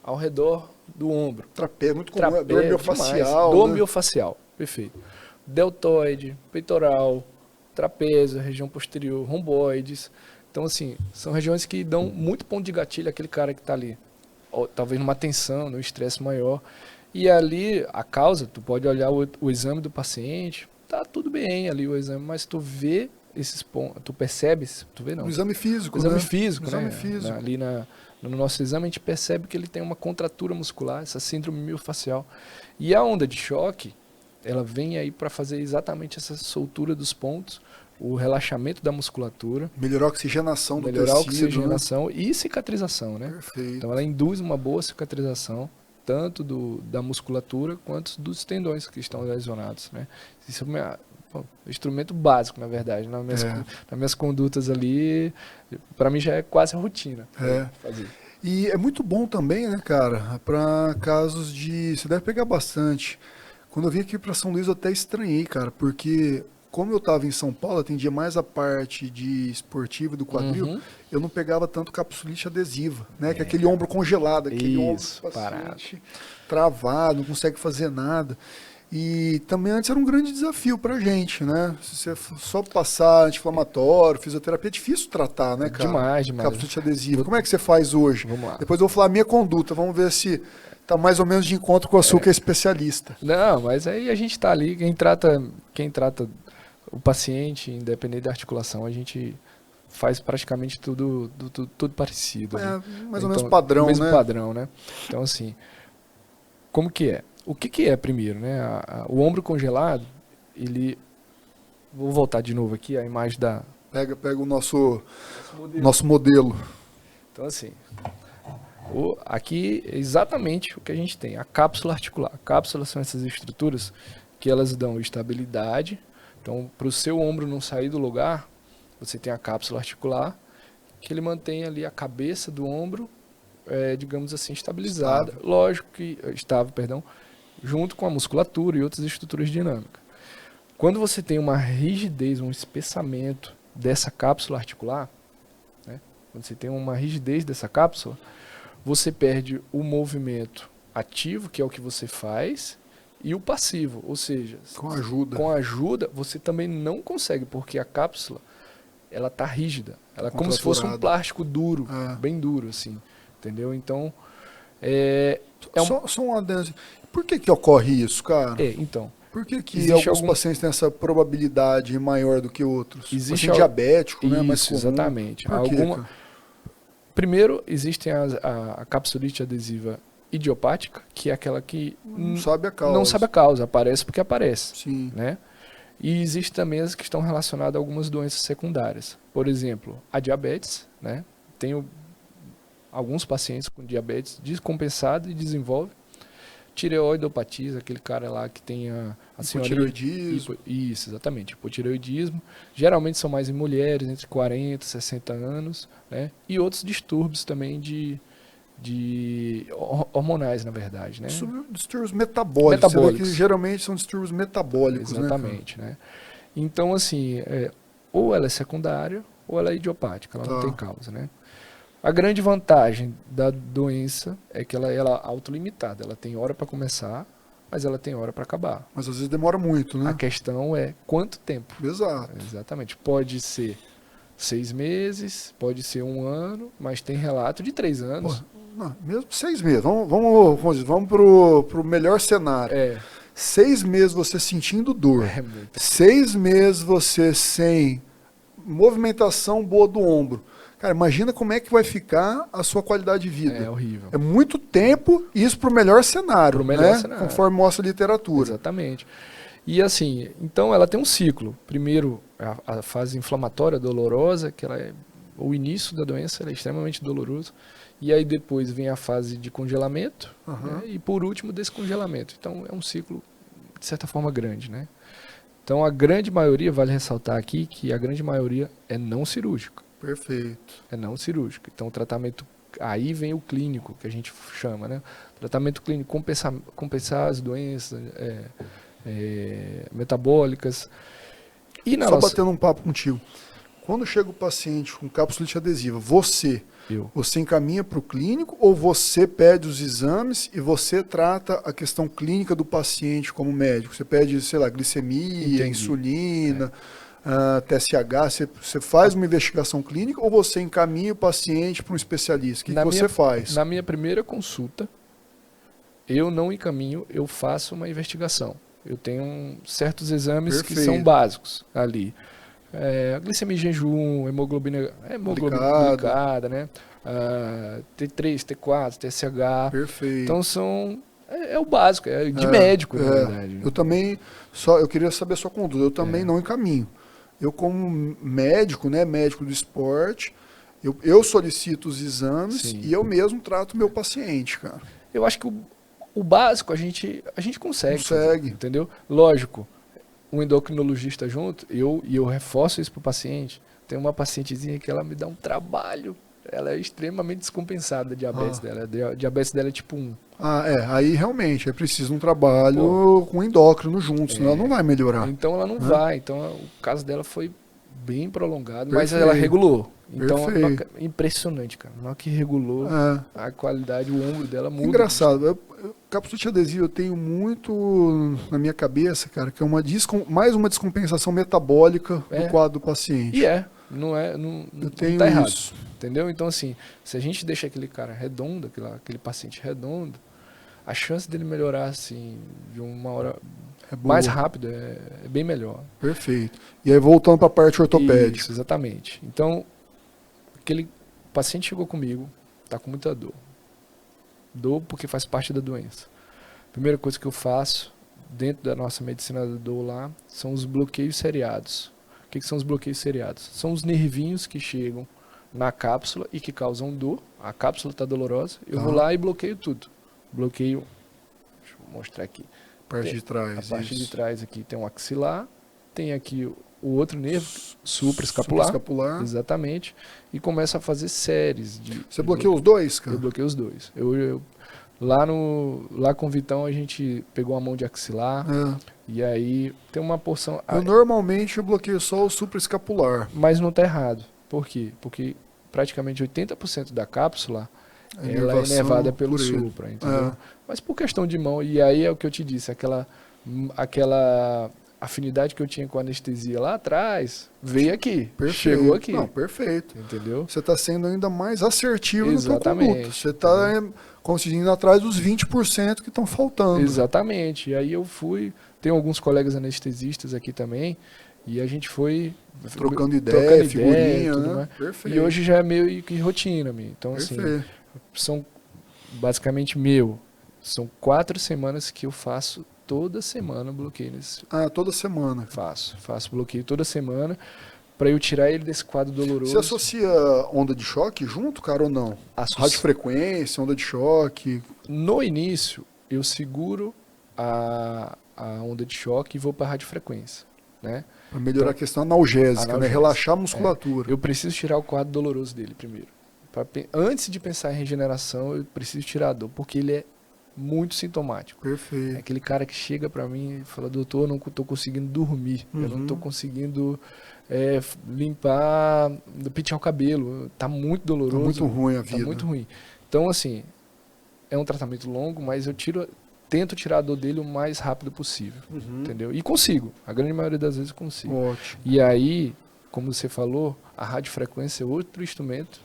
ao redor do ombro. Trapézio, muito comum, dor miofacial. Dor miofacial, perfeito. Deltoide, peitoral, trapézio, região posterior, romboides. Então, assim, são regiões que dão muito ponto de gatilho àquele cara que está ali. Ou, talvez numa tensão, num estresse maior. E ali, a causa, tu pode olhar o exame do paciente, tá tudo bem ali o exame, mas tu vê esses pontos, tu percebes, tu vê não? O exame físico, exame físico, exame né? físico. Ali no nosso exame a gente percebe que ele tem uma contratura muscular, essa síndrome miofacial. E a onda de choque, ela vem aí para fazer exatamente essa soltura dos pontos, o relaxamento da musculatura. Melhorar a oxigenação do tecido. Melhorar a oxigenação, né? E cicatrização, né? Perfeito. Então ela induz uma boa cicatrização, tanto da musculatura quanto dos tendões que estão lesionados, né? Isso é instrumento básico, na verdade. Nas minhas condutas ali, para mim já é quase rotina. Fazer. E é muito bom também, né, cara, para casos de... Você deve pegar bastante. Quando eu vim aqui para São Luís, eu até estranhei, cara, porque como eu estava em São Paulo, atendia mais a parte de esportiva do quadril, eu não pegava tanto capsulite adesiva, né, que é aquele ombro congelado, aquele ombro do paciente travado, não consegue fazer nada. E também antes era um grande desafio pra gente, né? Se você só passar anti-inflamatório, fisioterapia, é difícil tratar, né, cara? Demais. Capsulite adesiva. Como é que você faz hoje? Vamos lá. Depois eu vou falar a minha conduta, vamos ver se tá mais ou menos de encontro com a sua, que é especialista. Não, mas aí a gente tá ali, quem trata o paciente, independente da articulação, a gente faz praticamente tudo parecido. Mais ou menos padrão, né? Mesmo padrão, né? Então, assim, como que é? O que é primeiro, né? O ombro congelado, ele... Vou voltar de novo aqui, a imagem da... Pega o nosso modelo. Então, assim, aqui é exatamente o que a gente tem, a cápsula articular. A cápsula são essas estruturas que elas dão estabilidade. Então, para o seu ombro não sair do lugar, você tem a cápsula articular, que ele mantém ali a cabeça do ombro, digamos assim, estabilizada. Estável. Lógico que... Estável, perdão. Junto com a musculatura e outras estruturas dinâmicas. Quando você tem uma rigidez, um espessamento dessa cápsula articular, né? Quando você tem uma rigidez dessa cápsula, você perde o movimento ativo, que é o que você faz, e o passivo, ou seja... Com ajuda. Com ajuda, você também não consegue, porque a cápsula ela tá rígida. Ela é como se fosse um plástico duro, É. bem duro, assim. Entendeu? Então, Só um adendo. Por que ocorre isso, cara? então. Por que Existe alguns pacientes têm essa probabilidade maior do que outros? Existe Paciente diabético, né? Isso, Mais comum. exatamente. Por quê, cara? Primeiro, existe a capsulite adesiva idiopática, que é aquela que Não sabe a causa. não sabe a causa, aparece porque aparece. Sim. Né? E existem também as que estão relacionadas a algumas doenças secundárias. Por exemplo, a diabetes. Né? Tenho alguns pacientes com diabetes descompensado e desenvolve tireoidopatia, aquele cara lá que tem a hipotireoidismo. Isso, exatamente, hipotireoidismo. Geralmente são mais em mulheres, entre 40 e 60 anos, né? E outros distúrbios também de hormonais, na verdade, né? Distúrbios metabólicos. Você vê que geralmente são distúrbios metabólicos, exatamente, né? Então, assim, ou ela é secundária ou ela é idiopática, ela não tem causa, né? A grande vantagem da doença é que ela é autolimitada. Ela tem hora para começar, mas ela tem hora para acabar. Mas às vezes demora muito, né? A questão é quanto tempo. Exato. Exatamente. Pode ser 6 meses, pode ser 1 ano, mas tem relato de 3 anos. Pô, não, mesmo 6 meses. Vamos pro melhor cenário. 6 meses você sentindo dor. 6 meses você sem movimentação boa do ombro. Cara, imagina como é que vai ficar a sua qualidade de vida. É horrível. É muito tempo, e isso para o melhor cenário, cenário, conforme mostra a literatura. Exatamente. E assim, então ela tem um ciclo. Primeiro, a fase inflamatória dolorosa, que o início da doença é extremamente doloroso. E aí depois vem a fase de congelamento, né? E por último, descongelamento. Então é um ciclo, de certa forma, grande, né? Então a grande maioria, vale ressaltar aqui, que a grande maioria é não cirúrgica. Perfeito. É não cirúrgico. Então, o tratamento, aí vem o clínico, que a gente chama, né? Tratamento clínico, compensar as doenças metabólicas. E Só batendo um papo contigo. Quando chega o paciente com capsulite adesiva, você encaminha para o clínico ou você pede os exames e você trata a questão clínica do paciente como médico? Você pede, sei lá, glicemia, insulina... TSH, você faz uma investigação clínica ou você encaminha o paciente para um especialista? O que você faz? Na minha primeira consulta, eu não encaminho, eu faço uma investigação. Eu tenho certos exames que são básicos ali. Glicemia em jejum, hemoglobina glicada, né? T3, T4, TSH. Perfeito. Então é o básico, é de médico, na verdade. Eu queria saber a sua conduta, eu também não encaminho. Eu, como médico, né, médico do esporte, eu solicito os exames e eu mesmo trato o meu paciente, cara. Eu acho que o básico a gente consegue. Entendeu? Lógico, um endocrinologista junto, e eu reforço isso para o paciente. Tem uma pacientezinha que ela me dá um trabalho. Ela é extremamente descompensada, a diabetes dela. A diabetes dela é tipo 1. Aí realmente é preciso um trabalho com endócrino junto, senão ela não vai melhorar. Então ela não vai. Então o caso dela foi bem prolongado, mas ela regulou. Então impressionante, cara. Na hora que regulou, a qualidade, o ombro dela muda. Engraçado. Capsulite adesiva eu tenho muito na minha cabeça, cara, que é mais uma descompensação metabólica do quadro do paciente. E não tenho tá errado. isso. Entendeu? Então, assim, se a gente deixa aquele cara redondo, aquele paciente redondo, a chance dele melhorar, assim, de uma hora mais rápido é bem melhor. Perfeito. E aí, voltando para a parte ortopédica. Isso, exatamente. Então, aquele paciente chegou comigo, está com muita dor. Dor porque faz parte da doença. Primeira coisa que eu faço, dentro da nossa medicina da dor lá, são os bloqueios seriados. O que são os bloqueios seriados? São os nervinhos que chegam na cápsula e que causam dor. A cápsula está dolorosa. Eu vou lá e bloqueio tudo. Bloqueio. Deixa eu mostrar aqui. Parte de trás. A parte de trás aqui tem um axilar. Tem aqui o outro nervo, supraescapular. Exatamente. E começa a fazer séries de. Você bloqueou os dois, cara? Eu bloqueei os dois. Lá com o Vitão a gente pegou a mão de axilar. E aí tem uma porção. Normalmente eu bloqueio só o supraescapular. Mas não está errado. Por quê? Porque praticamente 80% da cápsula ela é inervada pelo supra, entendeu? Mas por questão de mão, e aí é o que eu te disse, a afinidade que eu tinha com a anestesia lá atrás veio aqui, Perfeito. chegou aqui. Não, perfeito. Entendeu? Você está sendo ainda mais assertivo Exatamente. no seu conduto. Você está conseguindo atrás dos 20% que estão faltando. Exatamente. E aí eu fui, tem alguns colegas anestesistas aqui também, e a gente foi trocando ideia, figurinha, tudo né? mais. Perfeito. E hoje já é meio que rotina, minha. Então, Perfeito. assim, são basicamente são 4 semanas que eu faço toda semana bloqueio nesse. Toda semana. Faço bloqueio toda semana para eu tirar ele desse quadro doloroso. Você associa onda de choque junto, cara, ou não? Radiofrequência, onda de choque. No início, eu seguro a onda de choque e vou para radiofrequência, né? Para melhorar a questão analgésica, né? Relaxar a musculatura. Eu preciso tirar o quadro doloroso dele primeiro. Antes de pensar em regeneração, eu preciso tirar a dor, porque ele é muito sintomático. Perfeito. É aquele cara que chega para mim e fala, doutor, eu não estou conseguindo dormir, eu não estou conseguindo limpar, pentear o cabelo, tá muito doloroso. Tá muito ruim a vida. Tá muito ruim. Então, assim, é um tratamento longo, mas eu tento tirar a dor dele o mais rápido possível, entendeu? E consigo, a grande maioria das vezes eu consigo. Ótimo. E aí, como você falou, a radiofrequência é outro instrumento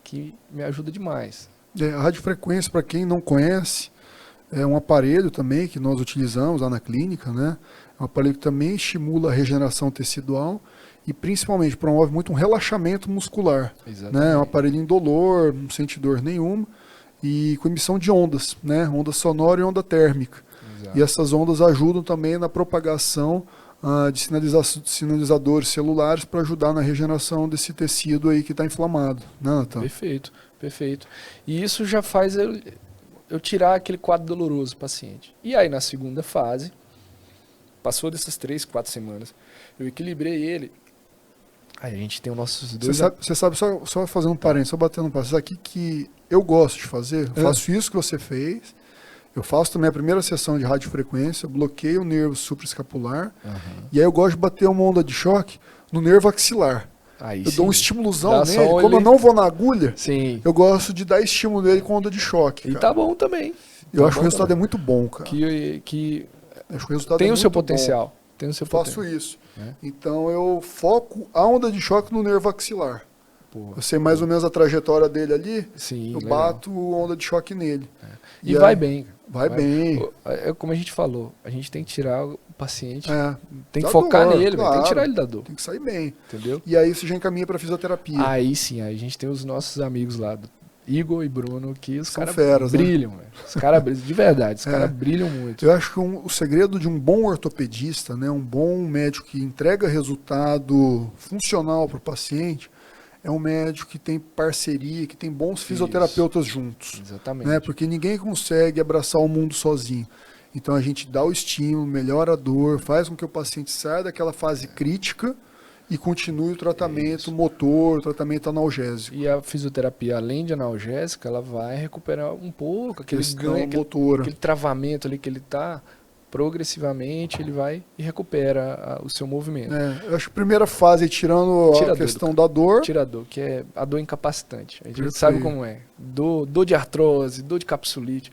que me ajuda demais. A radiofrequência, para quem não conhece, é um aparelho também que nós utilizamos lá na clínica, né? É um aparelho que também estimula a regeneração tecidual e principalmente promove muito um relaxamento muscular. Né? É um aparelho indolor, não sente dor nenhuma e com emissão de ondas, né? Onda sonora e onda térmica. Exato. E essas ondas ajudam também na propagação de sinalizadores celulares para ajudar na regeneração desse tecido aí que está inflamado. Né, Natan? Perfeito, perfeito. E isso já faz eu tirar aquele quadro doloroso do paciente. E aí na segunda fase, passou dessas 3, 4 semanas, eu equilibrei ele. Aí a gente tem os nossos dois... Você sabe, só fazendo um parênteses, só batendo um passo aqui, que eu gosto de fazer, eu faço isso que você fez, eu faço também a primeira sessão de radiofrequência, bloqueio o nervo supraescapular, e aí eu gosto de bater uma onda de choque no nervo axilar. Aí eu dou um estímulozão nele, como eu não vou na agulha, sim, eu gosto de dar estímulo nele com onda de choque. E cara, tá bom também. Eu acho que o resultado é muito bom, cara. Que acho que o resultado tem é o seu muito potencial. bom. Tem o seu Faço isso. Então eu foco a onda de choque no nervo axilar. Eu sei mais ou menos a trajetória dele ali, sim, eu bato onda de choque nele. E vai bem. Vai bem. É como a gente falou, a gente tem que tirar o paciente, tem que da focar dor, nele, claro. tem que tirar ele da dor. Tem que sair bem. Entendeu? E aí você já encaminha para fisioterapia. Aí sim, aí a gente tem os nossos amigos lá, Igor e Bruno, que os caras brilham, né? Os caras brilham, de verdade, os caras brilham muito. Eu acho que o segredo de um bom ortopedista, né, um bom médico que entrega resultado funcional para o paciente, é um médico que tem parceria, que tem bons fisioterapeutas juntos. Exatamente. Né, porque ninguém consegue abraçar o mundo sozinho. Então a gente dá o estímulo, melhora a dor, faz com que o paciente saia daquela fase crítica e continue o tratamento motor, o tratamento analgésico. E a fisioterapia, além de analgésica, ela vai recuperar um pouco aquele ganho, aquele travamento ali que ele está, progressivamente ele vai e recupera o seu movimento. Eu acho que a primeira fase, tirando a questão da dor... Tira a dor, que é a dor incapacitante. A gente sabe como é. Dor de artrose, dor de capsulite.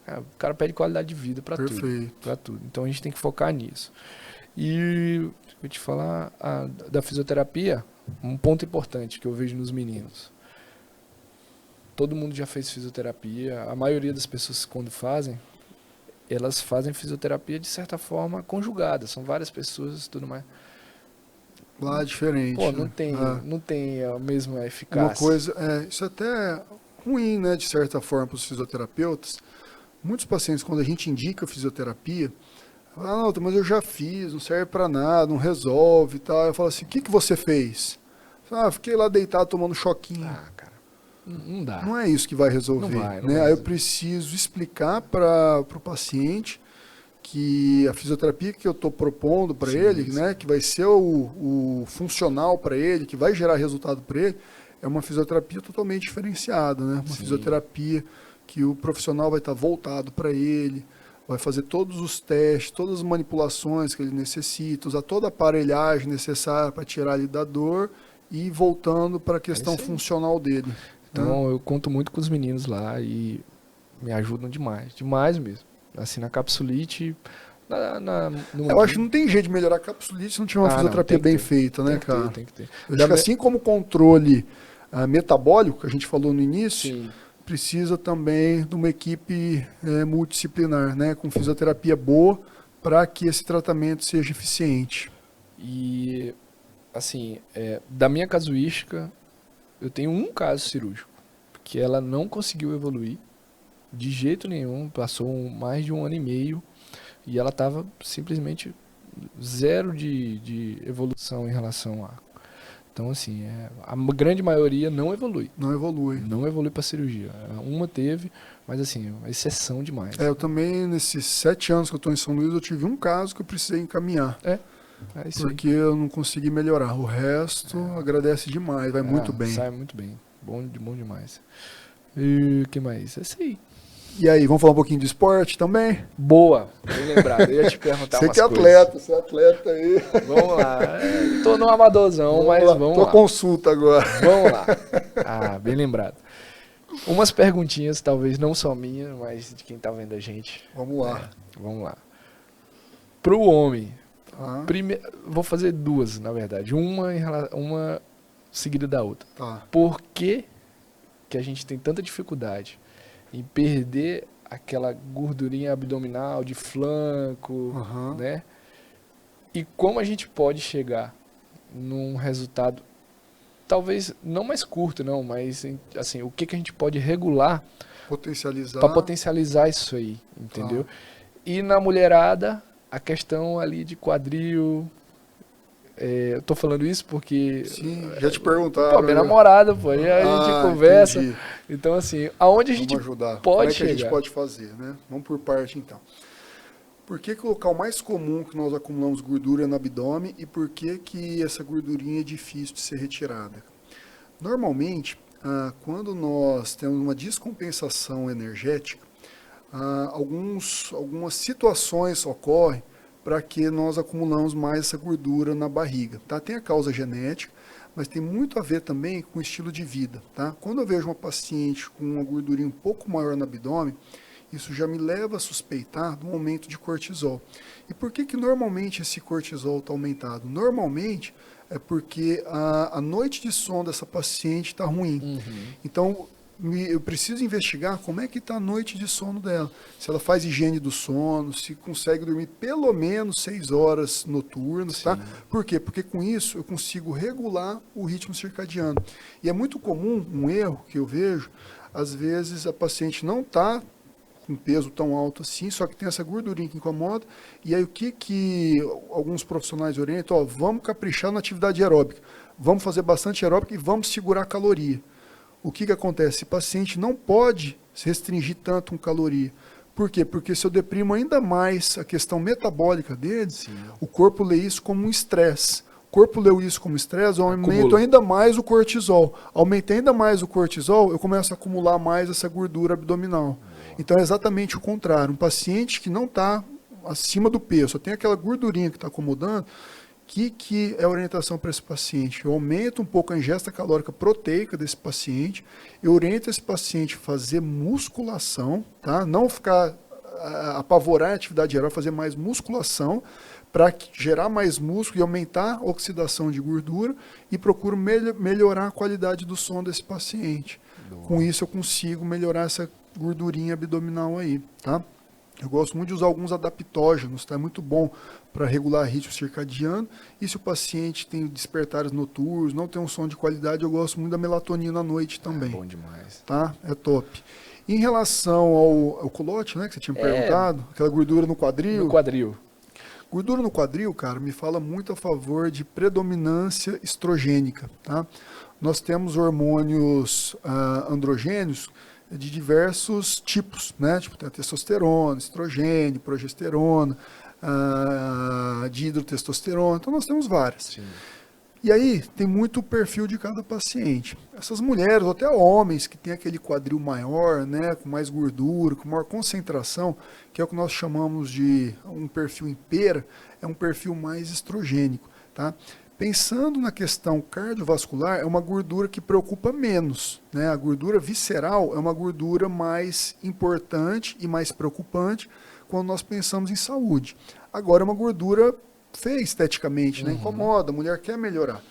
O cara pede qualidade de vida para tudo. Então a gente tem que focar nisso. E vou te falar da fisioterapia, um ponto importante que eu vejo nos meninos. Todo mundo já fez fisioterapia, a maioria das pessoas quando fazem, elas fazem fisioterapia de certa forma conjugada, são várias pessoas e tudo mais. Lá é diferente. Pô, não tem a mesma eficácia. Uma coisa, isso é até ruim, né, de certa forma para os fisioterapeutas. Muitos pacientes, quando a gente indica a fisioterapia, não, mas eu já fiz, não serve para nada, não resolve e tal. Eu falo assim, o que você fez? Fiquei lá deitado tomando choquinho. Cara, não dá. Não é isso que vai resolver. Não né? vai. Aí eu preciso explicar para o paciente que a fisioterapia que eu estou propondo para ele, né, que vai ser o funcional para ele, que vai gerar resultado para ele, é uma fisioterapia totalmente diferenciada, né? Uma fisioterapia que o profissional vai estar voltado para ele, vai fazer todos os testes, todas as manipulações que ele necessita, usar toda a aparelhagem necessária para tirar ele da dor e ir voltando para a questão funcional dele. Então eu conto muito com os meninos lá e me ajudam demais, demais mesmo. Assim, na capsulite, Eu acho que não tem jeito de melhorar a capsulite se não tiver uma fisioterapia bem feita, né, cara? Tem que ter. Eu acho que assim como o controle metabólico, que a gente falou no início, Sim. precisa também de uma equipe multidisciplinar, né, com fisioterapia boa, para que esse tratamento seja eficiente. E, assim, da minha casuística, eu tenho um caso cirúrgico, que ela não conseguiu evoluir de jeito nenhum, passou mais de 1 ano e meio, e ela estava simplesmente zero de evolução em relação a... Então, assim, a grande maioria não evolui. Não evolui. Não evolui para cirurgia. Uma teve, mas assim, uma exceção demais. Eu também, nesses 7 anos que eu estou em São Luís, eu tive um caso que eu precisei encaminhar. É isso porque eu não consegui melhorar. O resto agradece demais, vai muito bem. Sai muito bem. Bom demais. E o que mais? É isso aí. E aí, vamos falar um pouquinho de esporte também? Boa, bem lembrado. Eu ia te perguntar umas coisas. Você é atleta aí. Vamos lá. Tô no amadorzão, mas vamos lá. Tô consulta agora. Vamos lá. Bem lembrado. Umas perguntinhas, talvez não só minha, mas de quem tá vendo a gente. Vamos lá. Vamos lá. Pro homem, vou fazer 2, na verdade. Uma seguida da outra. Tá. Por que a gente tem tanta dificuldade em perder aquela gordurinha abdominal de flanco, né? E como a gente pode chegar num resultado, talvez não mais curto, não, mas assim, o que a gente pode regular para potencializar isso aí, entendeu? E na mulherada, a questão ali de quadril. Eu tô falando isso porque... Sim, já te perguntaram. Minha namorada, aí a gente conversa. Entendi. Então, assim, aonde a gente pode chegar? Como é que a gente pode fazer, né? Vamos por parte, então. Por que o local mais comum que nós acumulamos gordura é no abdômen e por que essa gordurinha é difícil de ser retirada? Normalmente, quando nós temos uma descompensação energética, algumas situações ocorrem para que nós acumulamos mais essa gordura na barriga. Tá? Tem a causa genética, mas tem muito a ver também com o estilo de vida. Tá? Quando eu vejo uma paciente com uma gordurinha um pouco maior no abdômen, isso já me leva a suspeitar do aumento de cortisol. E por que normalmente esse cortisol está aumentado? Normalmente é porque a noite de sono dessa paciente está ruim. Então, eu preciso investigar como é que está a noite de sono dela. Se ela faz higiene do sono, se consegue dormir pelo menos 6 horas noturnas, tá? Por quê? Porque com isso eu consigo regular o ritmo circadiano. E é muito comum um erro que eu vejo, às vezes a paciente não está com peso tão alto assim, só que tem essa gordurinha que incomoda, e aí o que alguns profissionais orientam? Vamos caprichar na atividade aeróbica, vamos fazer bastante aeróbica e vamos segurar a caloria. O que acontece? Esse paciente não pode se restringir tanto com caloria. Por quê? Porque se eu deprimo ainda mais a questão metabólica dele, o corpo lê isso como um estresse. O corpo leu isso como estresse, eu aumento ainda mais o cortisol. Aumentei ainda mais o cortisol, eu começo a acumular mais essa gordura abdominal. Então é exatamente o contrário. Um paciente que não está acima do peso, só tem aquela gordurinha que está acomodando, que é a orientação para esse paciente? Eu aumento um pouco a ingesta calórica proteica desse paciente, eu oriento esse paciente a fazer musculação, tá? Não ficar apavorar a atividade geral, fazer mais musculação para gerar mais músculo e aumentar a oxidação de gordura e procuro melhorar a qualidade do sono desse paciente. Com isso eu consigo melhorar essa gordurinha abdominal aí, tá? Eu gosto muito de usar alguns adaptógenos, tá? É muito bom para regular ritmo circadiano. E se o paciente tem despertares noturnos, não tem um sono de qualidade, eu gosto muito da melatonina à noite também. É bom demais. Tá? É top. Em relação ao culote, né, que você tinha me perguntado, aquela gordura no quadril. No quadril. Gordura no quadril, cara, me fala muito a favor de predominância estrogênica, tá? Nós temos hormônios androgênios de diversos tipos, né? Tipo, tem a testosterona, estrogênio, progesterona, dihidrotestosterona, então nós temos várias. Sim. E aí tem muito o perfil de cada paciente. Essas mulheres, ou até homens que têm aquele quadril maior, né, com mais gordura, com maior concentração, que é o que nós chamamos de um perfil em pera, é um perfil mais estrogênico, tá? Pensando na questão cardiovascular, é uma gordura que preocupa menos, né? A gordura visceral é uma gordura mais importante e mais preocupante quando nós pensamos em saúde. Agora, é uma gordura feia esteticamente, né? Incomoda, a mulher quer melhorar.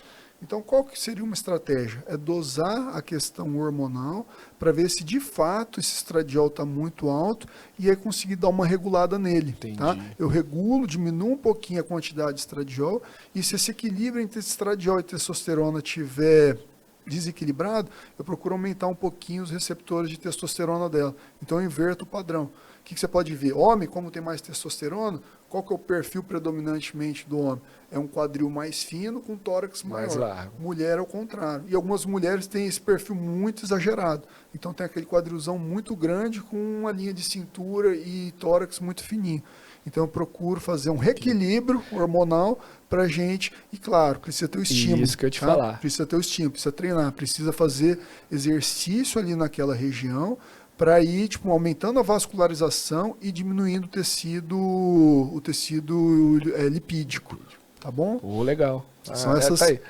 Então, qual que seria uma estratégia? É dosar a questão hormonal para ver se de fato esse estradiol está muito alto e aí conseguir dar uma regulada nele. Tá? Eu regulo, diminuo um pouquinho a quantidade de estradiol e se esse equilíbrio entre estradiol e testosterona tiver desequilibrado, eu procuro aumentar um pouquinho os receptores de testosterona dela. Então, eu inverto o padrão. O que você pode ver? Homem, como tem mais testosterona, qual que é o perfil predominantemente do homem? É um quadril mais fino com tórax maior. Mais largo. Mulher é o contrário. E algumas mulheres têm esse perfil muito exagerado. Então tem aquele quadrilzão muito grande com uma linha de cintura e tórax muito fininho. Então eu procuro fazer um reequilíbrio hormonal pra gente. E claro, precisa ter o estímulo. Isso que eu ia te falar. Precisa ter o estímulo, precisa treinar, precisa fazer exercício ali naquela região para ir tipo, aumentando a vascularização e diminuindo o tecido lipídico. Tá bom? Pô, legal. São essas... Tá aí.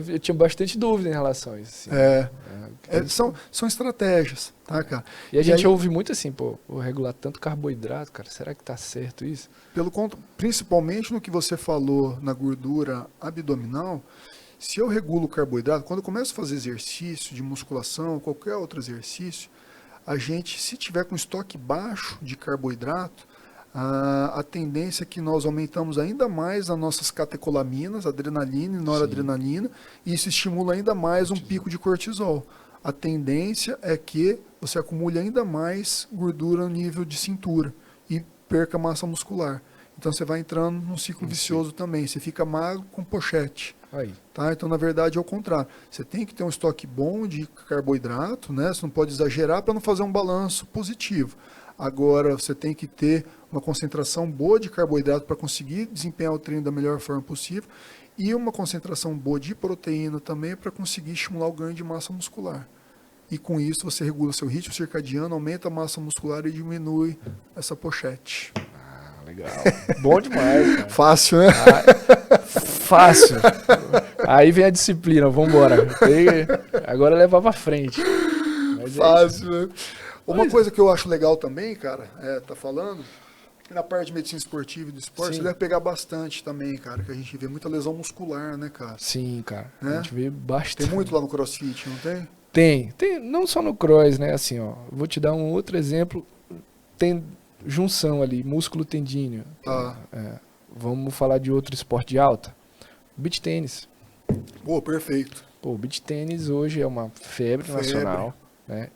Eu tinha bastante dúvida em relação a isso. Assim. São estratégias, tá, cara? E a gente ouve muito assim, pô, vou regular tanto carboidrato, cara, será que tá certo isso? Principalmente no que você falou na gordura abdominal, se eu regulo o carboidrato, quando eu começo a fazer exercício de musculação, qualquer outro exercício, a gente, se tiver com estoque baixo de carboidrato, a tendência é que nós aumentamos ainda mais as nossas catecolaminas, adrenalina e noradrenalina, e isso estimula ainda mais um pico de cortisol. A tendência é que você acumule ainda mais gordura no nível de cintura e perca massa muscular. Então você vai entrando num ciclo vicioso também. Você fica magro com pochete. Tá? Então, na verdade, é o contrário. Você tem que ter um estoque bom de carboidrato, né? Você não pode exagerar para não fazer um balanço positivo. Agora, você tem que ter uma concentração boa de carboidrato para conseguir desempenhar o treino da melhor forma possível e uma concentração boa de proteína também para conseguir estimular o ganho de massa muscular. E com isso, você regula seu ritmo circadiano, aumenta a massa muscular e diminui essa pochete. Legal. Bom demais, cara. Fácil, né? Fácil. Aí vem a disciplina, vambora. Agora levar pra frente. Mas fácil, né? Uma coisa que eu acho legal também, cara, tá falando, na parte de medicina esportiva e do esporte, você deve pegar bastante também, cara, que a gente vê muita lesão muscular, né, cara? Sim, cara. Né? A gente vê bastante. Tem muito lá no CrossFit, não tem? Tem, não só no cross, né? Assim, ó, vou te dar um outro exemplo. Tem junção ali, músculo tendíneo. Vamos falar de outro esporte de alta. Beach tênis. Pô, perfeito. Pô, beach tênis hoje é uma febre nacional, né?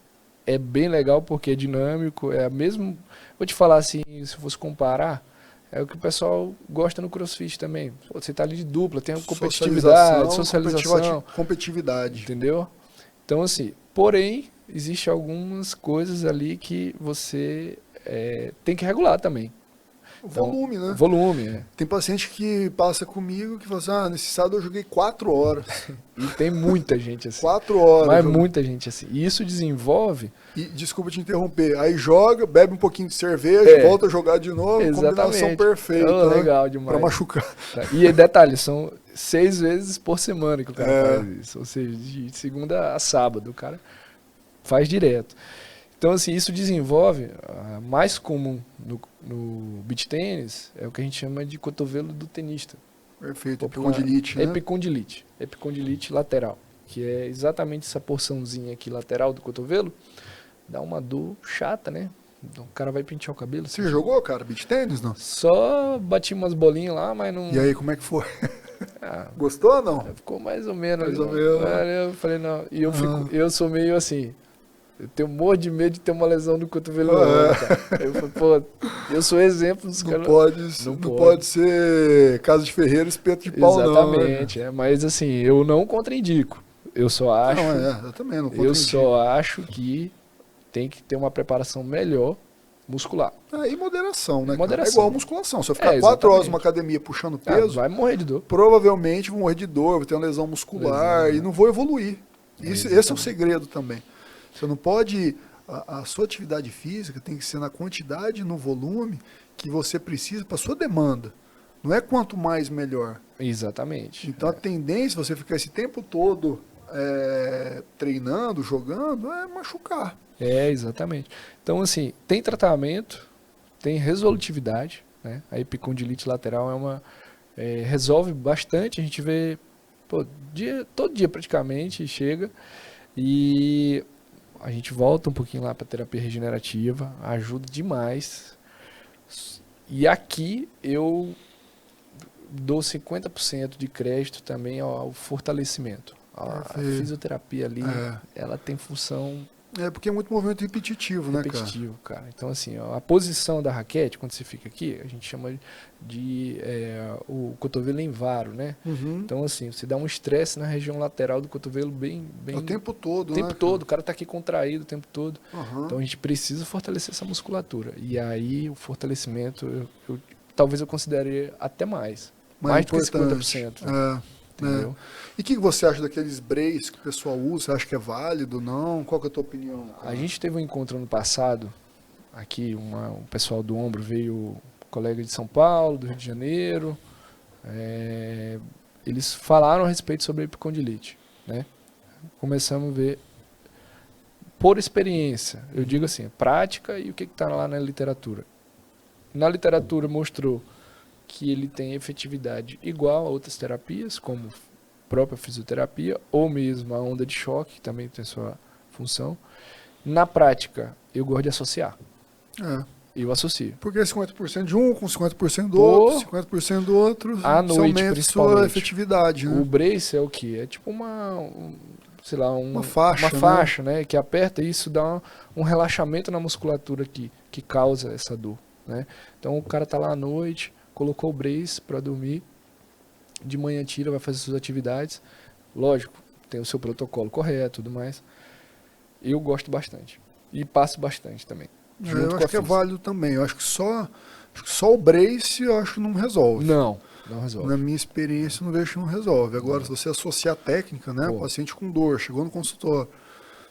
É bem legal porque é dinâmico, é a mesma... Vou te falar assim, se fosse comparar, é o que o pessoal gosta no CrossFit também. Pô, você tá ali de dupla, tem a competitividade, socialização. Competitividade. Entendeu? Então, assim, porém, existe algumas coisas ali que você tem que regular também. O volume, né? Volume, Tem paciente que passa comigo que fala assim, nesse sábado eu joguei 4 horas. E tem muita gente assim. 4 horas. Mas muita gente assim. E isso desenvolve... E, desculpa te interromper, aí joga, bebe um pouquinho de cerveja, volta a jogar de novo, combinação perfeita. Legal demais. Pra machucar. E detalhe, são 6 vezes por semana que o cara faz isso. Ou seja, de segunda a sábado, o cara faz direto. Então, assim, isso desenvolve, mais comum no beach tênis, é o que a gente chama de cotovelo do tenista. Perfeito, epicondilite, né? Epicondilite lateral, que é exatamente essa porçãozinha aqui lateral do cotovelo, dá uma dor chata, né? Então, o cara vai pentear o cabelo. Você jogou, cara, beach tênis, não? Só bati umas bolinhas lá, mas não... E aí, como é que foi? Gostou ou não? Ficou mais ou menos. Mais ou menos. Eu falei, não. E eu sou meio assim... Eu tenho um monte de medo de ter uma lesão no cotovelo. Cara. Eu falei, pô, eu sou exemplo dos caras. Não pode ser casa de ferreiro, espeto de pau, exatamente, não. Né? Mas assim, eu não contraindico. Eu só acho... eu também não contraindico. Eu só acho que tem que ter uma preparação melhor muscular. E moderação, né? Moderação. É igual a musculação. Se eu ficar 4 horas numa academia puxando peso... vai morrer de dor. Provavelmente vou morrer de dor, vou ter uma lesão muscular e não vou evoluir. Esse é o segredo também. Você não pode... A sua atividade física tem que ser na quantidade e no volume que você precisa para a sua demanda. Não é quanto mais, melhor. Exatamente. Então a tendência, você ficar esse tempo todo treinando, jogando, é machucar. Exatamente. Então, assim, tem tratamento, tem resolutividade, né? A epicondilite lateral resolve bastante, a gente vê todo dia praticamente chega e a gente volta um pouquinho lá para terapia regenerativa, ajuda demais. E aqui eu dou 50% de crédito também ao fortalecimento. A fisioterapia ali, ela tem função... Porque é muito movimento repetitivo, né, cara? Repetitivo, cara. Então, assim, a posição da raquete, quando você fica aqui, a gente chama de o cotovelo em varo, né? Uhum. Então, assim, você dá um estresse na região lateral do cotovelo bem... O tempo todo, o tempo todo. O cara tá aqui contraído o tempo todo. Uhum. Então, a gente precisa fortalecer essa musculatura. E aí, o fortalecimento, talvez eu considere até mais do que 50%. Entendeu? E o que você acha daqueles brace que o pessoal usa? Você acha que é válido? Não? Qual que é a tua opinião? A gente teve um encontro ano passado, aqui, o pessoal do ombro veio colega de São Paulo, do Rio de Janeiro, eles falaram a respeito sobre a epicondilite, né? Começamos a ver, por experiência, eu digo assim, prática e o que está lá na literatura. Na literatura mostrou que ele tem efetividade igual a outras terapias, como própria fisioterapia, ou mesmo a onda de choque, que também tem sua função. Na prática, eu gosto de associar. Eu associo. Porque 50% de um com 50% do outro, 50% do outro, à noite, principalmente. Sua efetividade, né? O brace é o quê? É tipo uma faixa, né? Que aperta e isso dá um relaxamento na musculatura que causa essa dor, né? Então o cara tá lá à noite, colocou o brace para dormir, de manhã tira, vai fazer suas atividades. Lógico, tem o seu protocolo correto e tudo mais. Eu gosto bastante. E passo bastante também. Eu acho que é válido também. Eu acho que só o brace eu acho que não resolve. Não resolve. Na minha experiência, eu não vejo que não resolve. Agora, se você associar a técnica, né? Paciente com dor, chegou no consultório,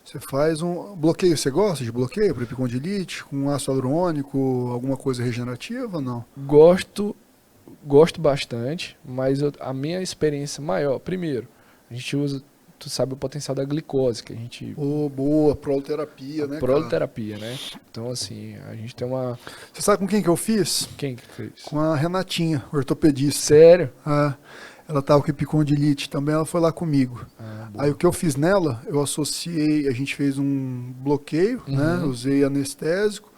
você faz um bloqueio. Você gosta de bloqueio para epicondilite? Com ácido hialurônico, alguma coisa regenerativa ou não? Gosto bastante, mas a minha experiência maior, primeiro, a gente usa, tu sabe o potencial da glicose, que a gente... boa, proloterapia, né, proloterapia, né? Então, assim, a gente tem uma... Você sabe com quem que eu fiz? Quem que fez? Com a Renatinha, ortopedista. Sério? Ela tava com epicondilite também, ela foi lá comigo. Aí o que eu fiz nela, eu associei, a gente fez um bloqueio, né? Usei anestésico,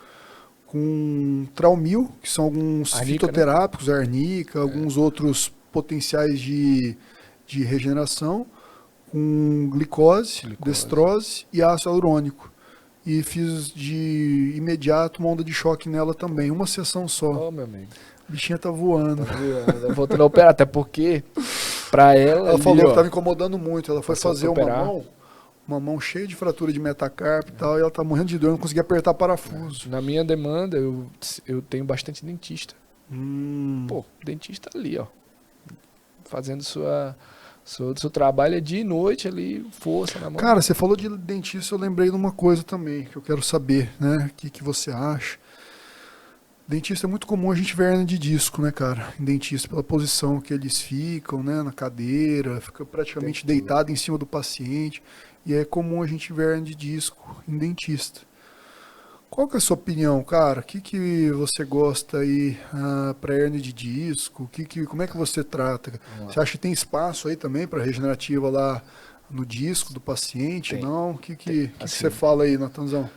com Traumil, que são alguns fitoterápicos, né? Arnica, alguns outros potenciais de regeneração, com glicose, destrose e ácido hialurônico. E fiz de imediato uma onda de choque nela também, uma sessão só. Meu amigo. A bichinha tá voando. Voltando a operar, até porque pra ela... Ela falou que tava incomodando muito, ela foi fazer uma mão cheia de fratura de metacarpo e tal, e ela tá morrendo de dor, não conseguia apertar parafuso. Na minha demanda, eu tenho bastante dentista. Dentista ali, ó. Fazendo seu trabalho é dia e noite ali, força na mão. Cara, você falou de dentista, eu lembrei de uma coisa também, que eu quero saber, né? O que você acha? Dentista é muito comum a gente ver hernia de disco, né, cara? Em dentista, pela posição que eles ficam, né, na cadeira, fica praticamente deitado em cima do paciente. E é comum a gente ver hernia de disco em dentista. Qual que é a sua opinião, cara? O que você gosta aí para hernia de disco? Como é que você trata? Você acha que tem espaço aí também para regenerativa lá no disco do paciente? Tem. Não? O que você fala aí, Natanzão?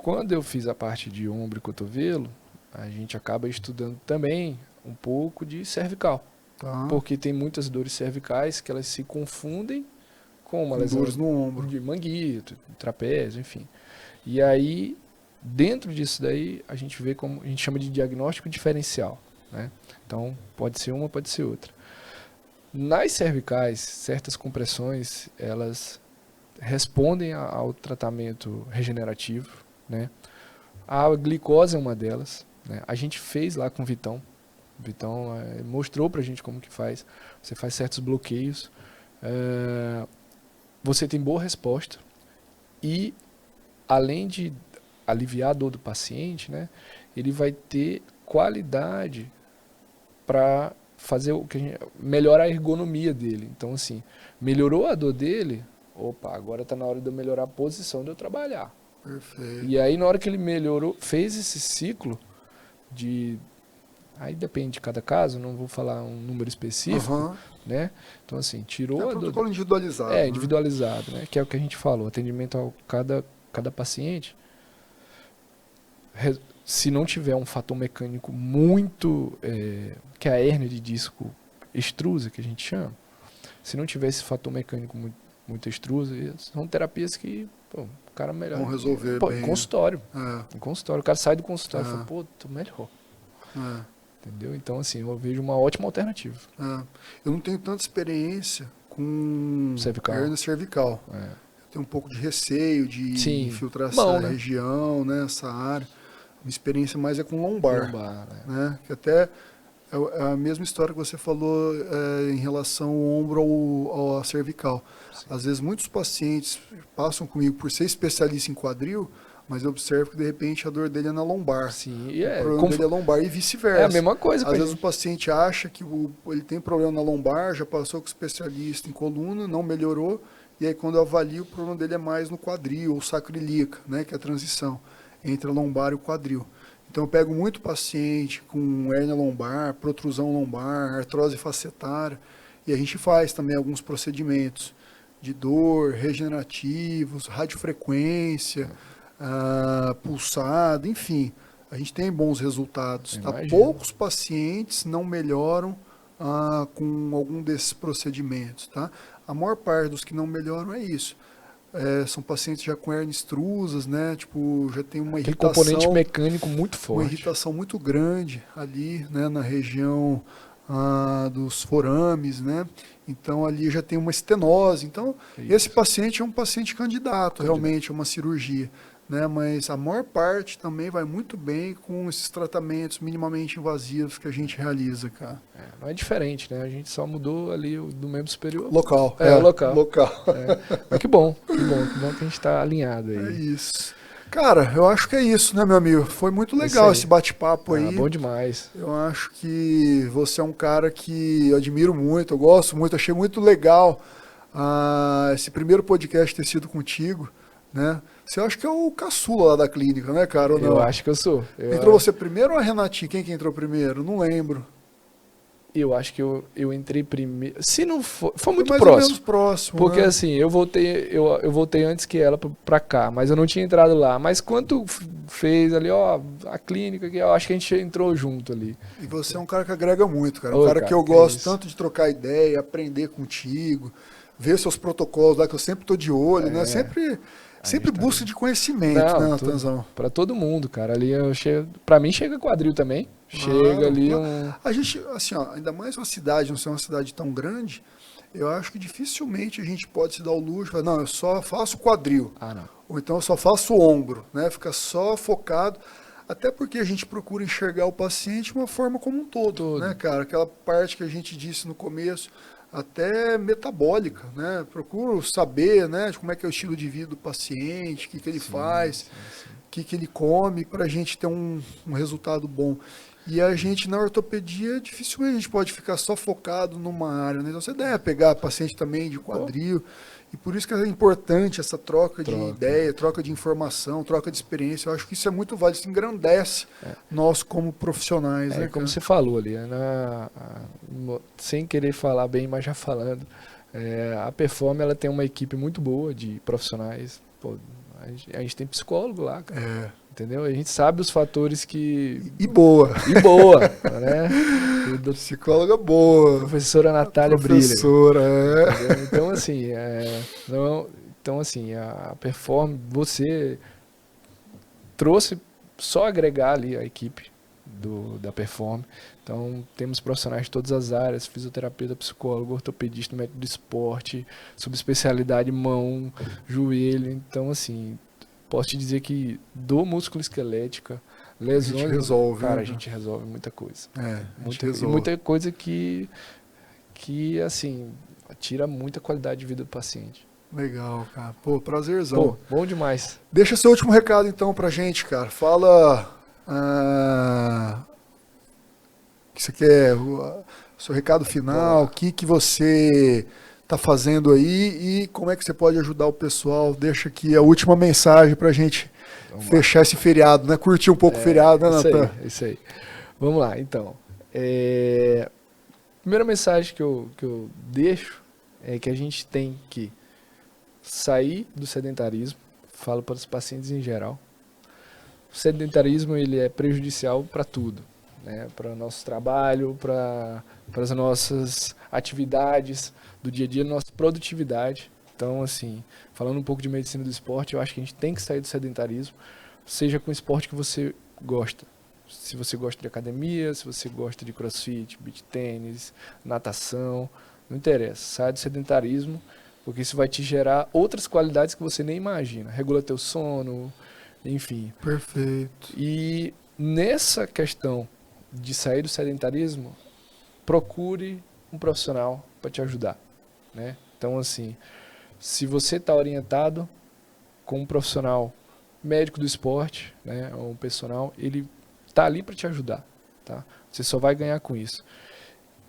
Quando eu fiz a parte de ombro e cotovelo, a gente acaba estudando também um pouco de cervical. Porque tem muitas dores cervicais que elas se confundem com uma lesão dores no ombro, de manguito, trapézio, enfim. E aí, dentro disso daí, a gente vê como a gente chama de diagnóstico diferencial, né? Então, pode ser uma, pode ser outra. Nas cervicais, certas compressões, elas respondem ao tratamento regenerativo, né? A glicose é uma delas, né? A gente fez lá com o Vitão. O Vitão mostrou pra gente como que faz. Você faz certos bloqueios. Você tem boa resposta. E, além de aliviar a dor do paciente, né? Ele vai ter qualidade para fazer o que melhorar a ergonomia dele. Então, assim, melhorou a dor dele, agora está na hora de eu melhorar a posição de eu trabalhar. Perfeito. E aí, na hora que ele melhorou, fez esse ciclo, Aí depende de cada caso, não vou falar um número específico, né? Então, assim, tirou... É protocolo individualizado. É, individualizado, né? Que é o que a gente falou, atendimento a cada paciente. Se não tiver um fator mecânico muito... que é a hérnia de disco extrusa, que a gente chama. Se não tiver esse fator mecânico muito extrusa, são terapias que o cara melhor. Vão resolver bem. Consultório. Em consultório. O cara sai do consultório e fala, tô melhor. Entendeu? Então, assim, eu vejo uma ótima alternativa. Eu não tenho tanta experiência com hernia cervical. Eu tenho um pouco de receio de infiltração na região, né, essa área. A minha experiência mais é com lombar. Né? Que até é a mesma história que você falou em relação ao ombro ao cervical. Sim. Às vezes muitos pacientes passam comigo por ser especialista em quadril, mas eu observo que de repente a dor dele é na lombar. Sim, o problema dele é lombar e vice-versa. É a mesma coisa. Às vezes o paciente acha que ele tem problema na lombar, já passou com o especialista em coluna, não melhorou, e aí quando eu avalio o problema dele é mais no quadril ou sacroiliaca, né, que é a transição entre a lombar e o quadril. Então eu pego muito paciente com hérnia lombar, protrusão lombar, artrose facetária, e a gente faz também alguns procedimentos de dor, regenerativos, radiofrequência, pulsada, enfim. A gente tem bons resultados. Tá? Poucos pacientes não melhoram com algum desses procedimentos. Tá? A maior parte dos que não melhoram é isso. São pacientes já com hernias extrusas, né? Tipo, já tem uma irritação. Componente mecânico muito forte. Uma irritação muito grande ali, né? Na região dos forames, né? Então ali já tem uma estenose. Então, esse paciente é um paciente candidato realmente a uma cirurgia. Né, mas a maior parte também vai muito bem com esses tratamentos minimamente invasivos que a gente realiza, cara. Não é diferente, né? A gente só mudou ali do membro superior. Local. O local. Mas que bom que a gente está alinhado aí. É isso. Cara, eu acho que é isso, né, meu amigo? Foi muito legal esse bate-papo aí. Bom demais. Eu acho que você é um cara que eu admiro muito, eu gosto muito, achei muito legal esse primeiro podcast ter sido contigo, né? Você acha que é o caçula lá da clínica, né, cara? Ou não? Eu acho que eu sou. Entrou você primeiro ou a Renatinha? Quem que entrou primeiro? Não lembro. Eu acho que eu entrei primeiro. Se não for, foi muito mais próximo. Ou menos próximo. Porque né? assim, eu voltei antes que ela pra cá, mas eu não tinha entrado lá. Mas quando fez ali, a clínica, eu acho que a gente entrou junto ali. E você é um cara que agrega muito, cara. Um cara que eu gosto tanto de trocar ideia, aprender contigo, ver seus protocolos lá, que eu sempre tô de olho, né? Sempre busca de conhecimento, né, Natanzão? Pra todo mundo, cara. Ali pra mim chega quadril também. Chega ali A gente, assim, ainda mais uma cidade, não ser uma cidade tão grande, eu acho que dificilmente a gente pode se dar o luxo de falar, não, eu só faço quadril. Não. Ou então eu só faço ombro, né? Fica só focado. Até porque a gente procura enxergar o paciente de uma forma como um todo, né, cara? Aquela parte que a gente disse no começo, até metabólica, né? Procuro saber, né, de como é que é o estilo de vida do paciente, o que ele faz, o que ele come, para a gente ter um resultado bom. E a gente, na ortopedia, dificilmente a gente pode ficar só focado numa área, né? Então, você deve pegar paciente também de quadril, e por isso que é importante essa troca de ideia, troca de informação, troca de experiência. Eu acho que isso é muito válido, isso engrandece nós como profissionais. Né, como você falou ali, sem querer falar bem, mas já falando, a Perform ela tem uma equipe muito boa de profissionais. Pô, a gente tem psicólogo lá, cara. Entendeu? A gente sabe os fatores que... E boa, né? Psicóloga boa. Professora Natália Brilha. Professora, Então, assim, a Perform, você trouxe só agregar ali a equipe da Perform. Então, temos profissionais de todas as áreas, fisioterapeuta, psicólogo, ortopedista, médico do esporte, subespecialidade mão, joelho. Então, assim... Posso te dizer que dor músculo-esquelética, lesões... A gente resolve. Cara, a gente resolve muita coisa. Resolve. Muita coisa que, assim, tira muita qualidade de vida do paciente. Legal, cara. Pô, prazerzão. Bom demais. Deixa seu último recado, então, pra gente, cara. Fala... que você quer... seu recado final, o que você... tá fazendo aí e como é que você pode ajudar o pessoal. Deixa aqui a última mensagem pra gente fechar esse feriado, né? Curtir um pouco o feriado, né, Natan? Isso aí. Vamos lá, então. Primeira mensagem que eu deixo é que a gente tem que sair do sedentarismo. Falo para os pacientes em geral. O sedentarismo ele é prejudicial para tudo, né? Para o nosso trabalho, para as nossas atividades do dia a dia, nossa produtividade. Então, assim, falando um pouco de medicina do esporte, eu acho que a gente tem que sair do sedentarismo, seja com o esporte que você gosta. Se você gosta de academia, se você gosta de crossfit, beach tênis, natação, não interessa. Sai do sedentarismo, porque isso vai te gerar outras qualidades que você nem imagina. Regula teu sono, enfim. Perfeito. E nessa questão de sair do sedentarismo, procure um profissional para te ajudar, né? Então, assim, se você está orientado com um profissional médico do esporte, né, ou um personal, ele está ali para te ajudar, tá? Você só vai ganhar com isso.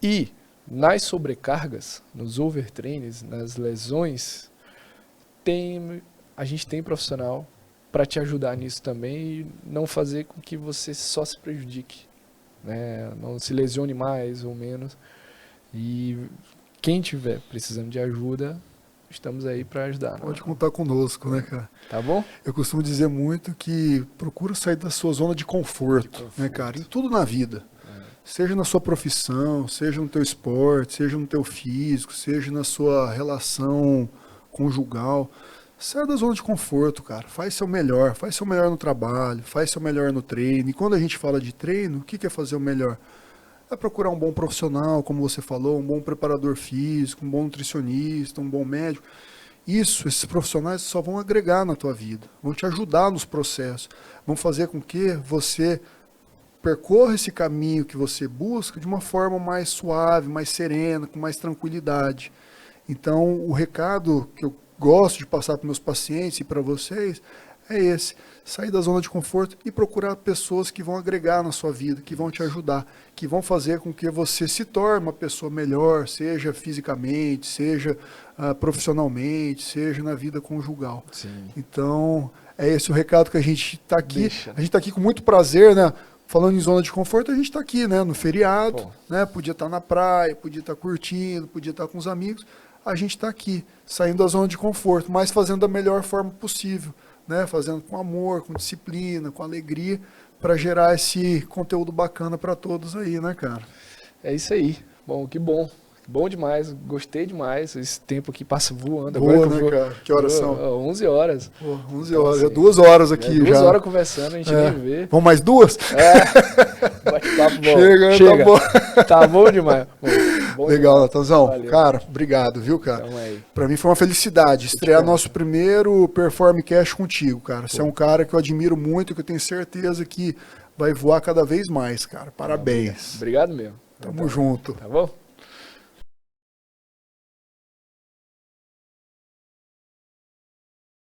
E nas sobrecargas, nos overtrains, nas lesões, a gente tem profissional para te ajudar nisso também e não fazer com que você só se prejudique, né? Não se lesione mais ou menos. E quem tiver precisando de ajuda, estamos aí para ajudar. Pode contar conosco, né, cara? Tá bom? Eu costumo dizer muito que procura sair da sua zona de conforto, né, cara? Em tudo na vida. Seja na sua profissão, seja no teu esporte, seja no teu físico, seja na sua relação conjugal. Sai da zona de conforto, cara. Faz seu melhor no trabalho, faz seu melhor no treino. E quando a gente fala de treino, o que é fazer o melhor? É procurar um bom profissional, como você falou, um bom preparador físico, um bom nutricionista, um bom médico. Esses profissionais só vão agregar na tua vida, vão te ajudar nos processos, vão fazer com que você percorra esse caminho que você busca de uma forma mais suave, mais serena, com mais tranquilidade. Então, o recado que eu gosto de passar para meus pacientes e para vocês é esse: sair da zona de conforto e procurar pessoas que vão agregar na sua vida, que vão te ajudar, que vão fazer com que você se torne uma pessoa melhor, seja fisicamente, seja profissionalmente, seja na vida conjugal. Sim. Então, é esse o recado que a gente está aqui. Deixa. A gente está aqui com muito prazer, né? Falando em zona de conforto, a gente está aqui, né? No feriado, né? Podia estar na praia, podia estar curtindo, podia estar com os amigos. A gente está aqui, saindo da zona de conforto, mas fazendo da melhor forma possível, né? Fazendo com amor, com disciplina, com alegria, para gerar esse conteúdo bacana para todos aí, né, cara? É isso aí. Bom, que bom. Bom demais, gostei demais. Esse tempo aqui passa voando. Boa, agora né, cara? Que horas são? 11 horas. Pô, 11 horas. Assim, é 2 horas aqui já. 2 horas conversando, a gente nem vê. Vamos mais 2? Bate-papo bom. Chega. Tá bom. Tá bom demais. Bom legal, demais. Natanzão. Valeu. Cara, obrigado, viu, cara? Então, aí. Pra mim foi uma felicidade estrear nosso primeiro Performcast contigo, cara. Você é um cara que eu admiro muito, que eu tenho certeza que vai voar cada vez mais, cara. Parabéns. Obrigado mesmo. Tamo junto. Tá bom?